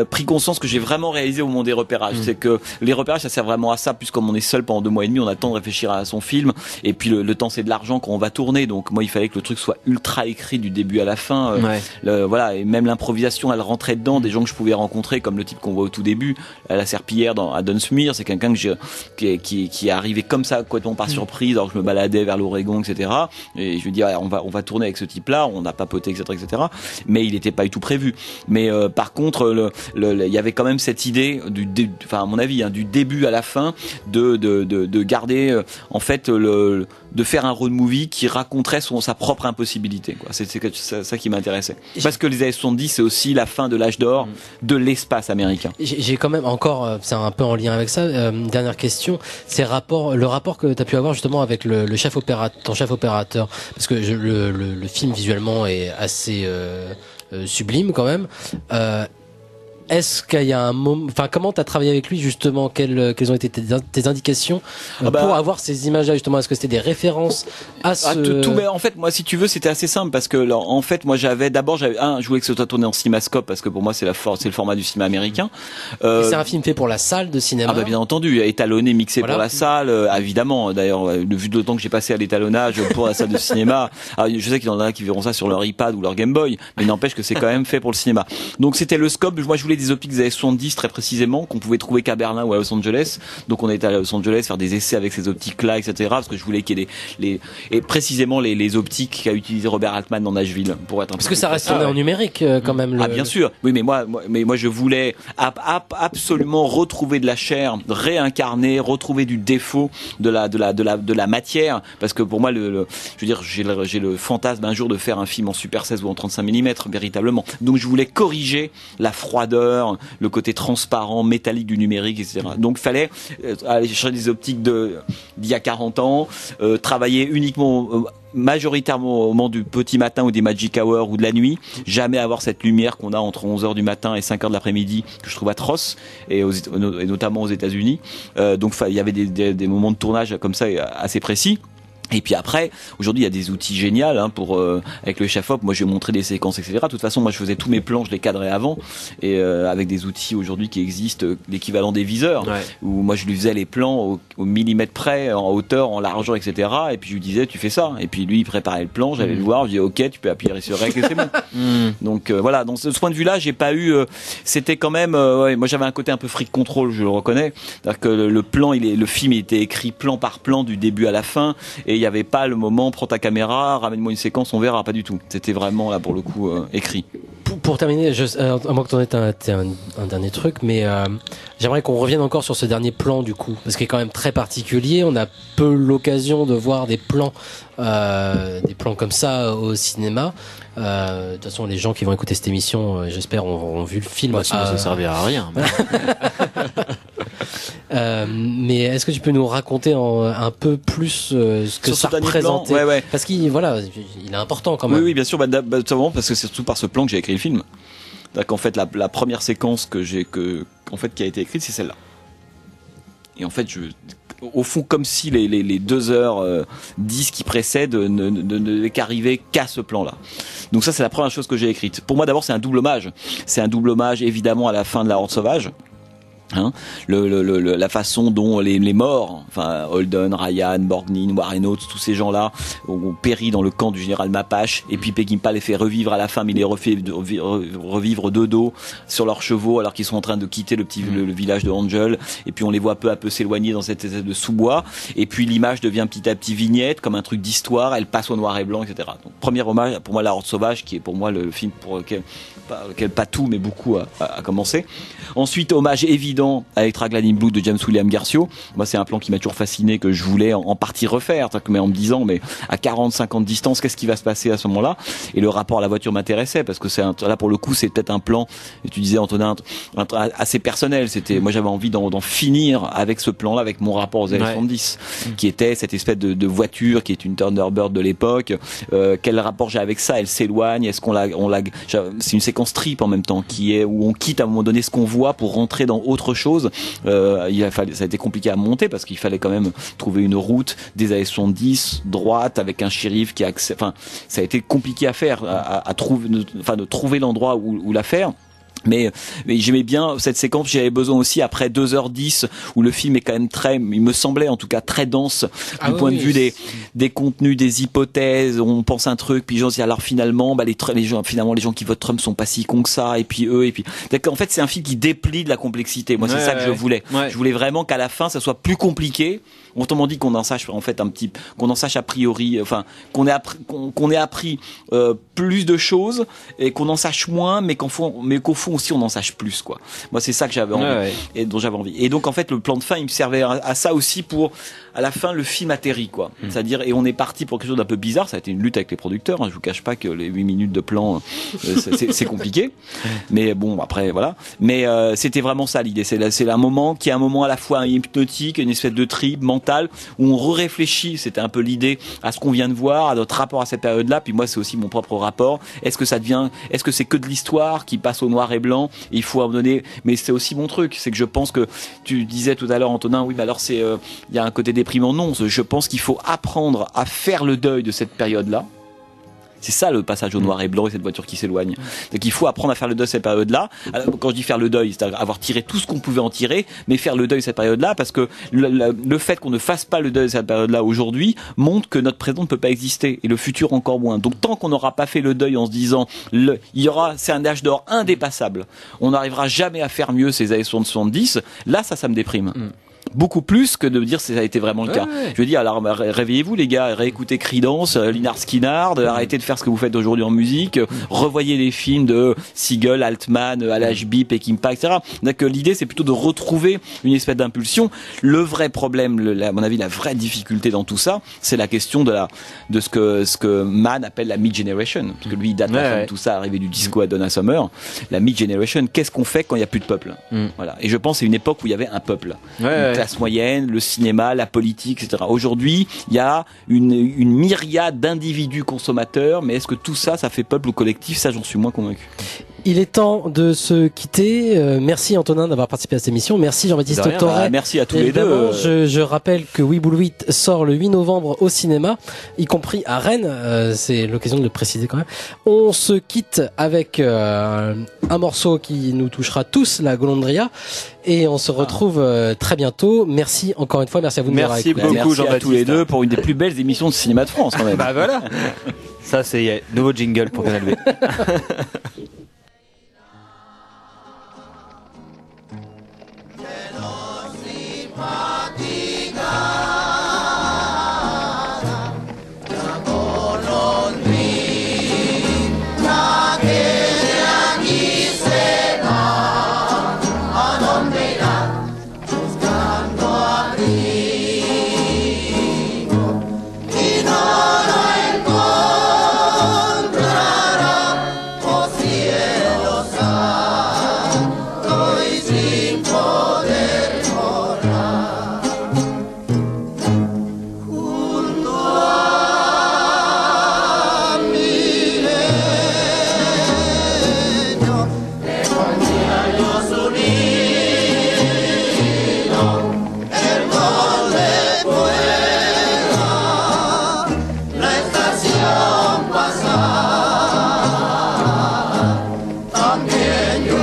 pris conscience, que j'ai vraiment réalisé au moment des repérages. C'est que les repérages, ça sert vraiment à ça, puisque comme on est seul pendant 2 mois et demi, on a le temps de réfléchir à son film, et puis le temps c'est de l'argent quand on va tourner. Donc moi, il fallait que le truc soit ultra écrit du début à la fin. Voilà, et même l'improvisation, elle rentrait dedans. Des gens que je pouvais rencontrer, comme le type qu'on voit au tout début, à la serpillière à Dunsmuir, c'est quelqu'un qui est arrivé comme ça complètement par surprise, alors que je me baladais vers l'Oregon, etc. Et je lui dis, on va tourner avec ce type-là, on a papoté, etc. Mais il n'était pas du tout prévu. Mais par contre, il y avait quand même cette idée à mon avis, du début à la fin, de garder en fait de faire un road movie qui raconterait sa propre impossibilité. C'est ça qui m'intéressait. Parce que les années 70, c'est aussi la fin de l'âge d'or de l'espace américain.
J'ai quand même encore, c'est un peu en lien avec ça, une dernière question, c'est le rapport que tu as pu avoir justement avec ton chef opérateur, parce que le film visuellement est assez sublime quand même. Est-ce qu'il y a un moment, comment t'as travaillé avec lui justement, quelles ont été tes indications pour avoir ces images-là justement? Est-ce que c'était des références à
tout, mais en fait, moi, si tu veux, c'était assez simple, parce que en fait, moi, je voulais que ce soit tourné en cinémascope, parce que pour moi, c'est le format du cinéma américain.
C'est un film fait pour la salle de cinéma.
Bien entendu, étalonné, mixé pour la salle, évidemment. D'ailleurs, vu le temps que j'ai passé à l'étalonnage pour la salle de cinéma, je sais qu'il y en a qui verront ça sur leur iPad ou leur Game Boy, mais n'empêche que c'est quand même fait pour le cinéma. Donc c'était le scope. Moi, je voulais des optiques des années 70 très précisément, qu'on pouvait trouver qu'à Berlin ou à Los Angeles. Donc on était à Los Angeles faire des essais avec ces optiques là, etc. parce que je voulais qu'il y ait et précisément les optiques qu'a utilisé Robert Altman dans Nashville pour être
parce que ça reste tourné en numérique quand même.
Bien sûr. Oui, mais moi je voulais absolument retrouver de la chair, réincarner, retrouver du défaut de la matière, parce que pour moi je veux dire, j'ai le fantasme un jour de faire un film en Super 16 ou en 35 mm véritablement. Donc je voulais corriger la froideur, le côté transparent, métallique du numérique, etc. Donc fallait aller chercher des optiques d'il y a 40 ans, travailler uniquement majoritairement au moment du petit matin ou des magic hours ou de la nuit, jamais avoir cette lumière qu'on a entre 11h du matin et 5h de l'après-midi, que je trouve atroce, et notamment aux États-Unis. Donc il y avait des moments de tournage comme ça assez précis. Et puis après, aujourd'hui, il y a des outils géniaux pour avec le chef-op. Moi, je vais montrer des séquences, etc. De toute façon, moi, je faisais tous mes plans, je les cadrais avant, et avec des outils aujourd'hui qui existent, l'équivalent des viseurs, où moi, je lui faisais les plans au millimètre près, en hauteur, en largeur, etc. Et puis je lui disais, tu fais ça. Et puis lui, il préparait le plan, j'allais le voir, je dis, ok, tu peux appuyer sur REC et c'est bon. Donc voilà. Donc ce point de vue-là, j'ai pas eu. C'était quand même. Moi, j'avais un côté un peu freak control, je le reconnais. C'est-à-dire que le plan, le film, il était écrit plan par plan du début à la fin, et il y avait pas le moment prends ta caméra, ramène-moi une séquence, on verra, pas du tout. C'était vraiment là pour le coup écrit.
Pour terminer, à moins que t'en aies un dernier truc, mais j'aimerais qu'on revienne encore sur ce dernier plan du coup, parce qu'il est quand même très particulier. On a peu l'occasion de voir des plans comme ça au cinéma. De toute façon, les gens qui vont écouter cette émission, j'espère, ont vu le film.
Sinon, ça servira à rien.
Mais est-ce que tu peux nous raconter un peu plus ce que ça représentait? Parce qu'il est important quand même.
Oui, bien sûr, parce que c'est surtout par ce plan que j'ai écrit le film. C'est-à-dire qu'en fait, la première séquence qui a été écrite, c'est celle-là. Et en fait, au fond, comme si les 2h10 qui précèdent ne qu'arriver qu'à ce plan-là. Donc ça, c'est la première chose que j'ai écrite. Pour moi, d'abord, c'est un double hommage. C'est un double hommage, évidemment, à la fin de La Horde Sauvage. Hein, la façon dont les morts, enfin Holden, Ryan, Borgnine, Warren Oates, tous ces gens-là ont péri dans le camp du général Mapache, et puis Peckinpah les fait revivre à la fin, mais il les refait revivre de dos sur leurs chevaux alors qu'ils sont en train de quitter le village de Angel, et puis on les voit peu à peu s'éloigner dans cette espèce de sous-bois, et puis l'image devient petit à petit vignette, comme un truc d'histoire, elle passe au noir et blanc, etc. Donc premier hommage pour moi La Horde Sauvage, qui est pour moi le film pour lequel pas tout mais beaucoup a commencé. Ensuite, hommage évident à Electra Glad in Blue de James William Garcia. Moi, c'est un plan qui m'a toujours fasciné, que je voulais en partie refaire, mais en me disant, mais à 40-50 distance, qu'est-ce qui va se passer à ce moment-là? Et le rapport à la voiture m'intéressait, parce que là, pour le coup, c'est peut-être un plan, et tu disais, Antonin, assez personnel. Moi, j'avais envie d'en finir avec ce plan-là, avec mon rapport aux années 70, qui était cette espèce de voiture, qui est une Thunderbird de l'époque. Quel rapport j'ai avec ça? Elle s'éloigne. Est-ce c'est une séquence trip en même temps, où on quitte à un moment donné ce qu'on voit pour rentrer dans autre chose. Ça a été compliqué à monter parce qu'il fallait quand même trouver une route des années 70 droite avec un shérif qui ça a été compliqué à faire, de trouver l'endroit où la faire. Mais j'aimais bien cette séquence. J'avais besoin aussi, après 2h10 où le film est quand même il me semblait en tout cas très dense du point de vue des contenus, des hypothèses. On pense un truc, puis les gens disent alors finalement les gens qui votent Trump sont pas si cons que ça, et puis en fait c'est un film qui déplie de la complexité. Moi c'est ça que je voulais. Je voulais vraiment qu'à la fin ça soit plus compliqué. Autrement dit qu'on en sache en fait qu'on en sache a priori, enfin qu'on ait appris plus de choses et qu'on en sache moins, mais qu'au fond aussi on en sache plus, quoi. Moi c'est ça que j'avais envie et dont j'avais envie. Et donc en fait le plan de fin il me servait à ça aussi, pour à la fin le film atterrit, quoi. C'est-à-dire, et on est parti pour quelque chose d'un peu bizarre. Ça a été une lutte avec les producteurs, hein. Je vous cache pas que les 8 minutes de plan c'est compliqué, mais bon après voilà. Mais c'était vraiment ça l'idée. C'est un moment qui est un moment à la fois hypnotique, une espèce de trip mental où on réfléchit. C'était un peu l'idée à ce qu'on vient de voir, à notre rapport à cette période-là. Puis moi c'est aussi mon propre rapport. Est-ce que c'est que de l'histoire qui passe au noir et blanc? Il faut abandonner. Mais c'est aussi mon truc, c'est que je pense que tu disais tout à l'heure, Antonin, oui, mais alors il y a un côté déprimant. Non, je pense qu'il faut apprendre à faire le deuil de cette période-là. C'est ça le passage au noir et blanc et cette voiture qui s'éloigne. Donc il faut apprendre à faire le deuil de cette période-là. Alors, quand je dis faire le deuil, c'est avoir tiré tout ce qu'on pouvait en tirer, mais faire le deuil de cette période-là, parce que le fait qu'on ne fasse pas le deuil de cette période-là aujourd'hui montre que notre présent ne peut pas exister et le futur encore moins. Donc tant qu'on n'aura pas fait le deuil en se disant c'est un âge d'or indépassable, on n'arrivera jamais à faire mieux ces années 70, là ça me déprime. Beaucoup plus que de me dire si ça a été vraiment le cas. Je veux dire, alors réveillez-vous les gars, réécoutez Creedence, Lynyrd Skynyrd, arrêtez de faire ce que vous faites aujourd'hui en musique, revoyez les films de Siegel, Altman, Al-Ashby, Peckinpah, etc. Donc l'idée c'est plutôt de retrouver une espèce d'impulsion. Le vrai problème, à mon avis, la vraie difficulté dans tout ça, c'est la question de ce que Mann appelle la mid-generation, parce que lui il date la fin de tout ça, arrivé du disco à Donna Summer. La mid-generation, qu'est-ce qu'on fait quand il n'y a plus de peuple? Voilà. Et je pense que c'est une époque où il y avait un peuple. Classe moyenne, le cinéma, la politique, etc. Aujourd'hui, il y a une myriade d'individus consommateurs, mais est-ce que tout ça fait peuple ou collectif? Ça, j'en suis moins convaincu.
Il est temps de se quitter. Merci Antonin d'avoir participé à cette émission. Merci Jean-Baptiste Torret.
Merci à tous les deux.
Je rappelle que We Bull 8 sort le 8 novembre au cinéma, y compris à Rennes. C'est l'occasion de le préciser quand même. On se quitte avec un morceau qui nous touchera tous, la Golondria. Et on se retrouve très bientôt. Merci encore une fois. Merci à vous de m'avoir écouté.
Merci beaucoup Jean-Baptiste. À tous les deux pour une des plus belles émissions de cinéma de France quand même.
Bah voilà. Ça c'est nouveau jingle pour Canal B.
and go.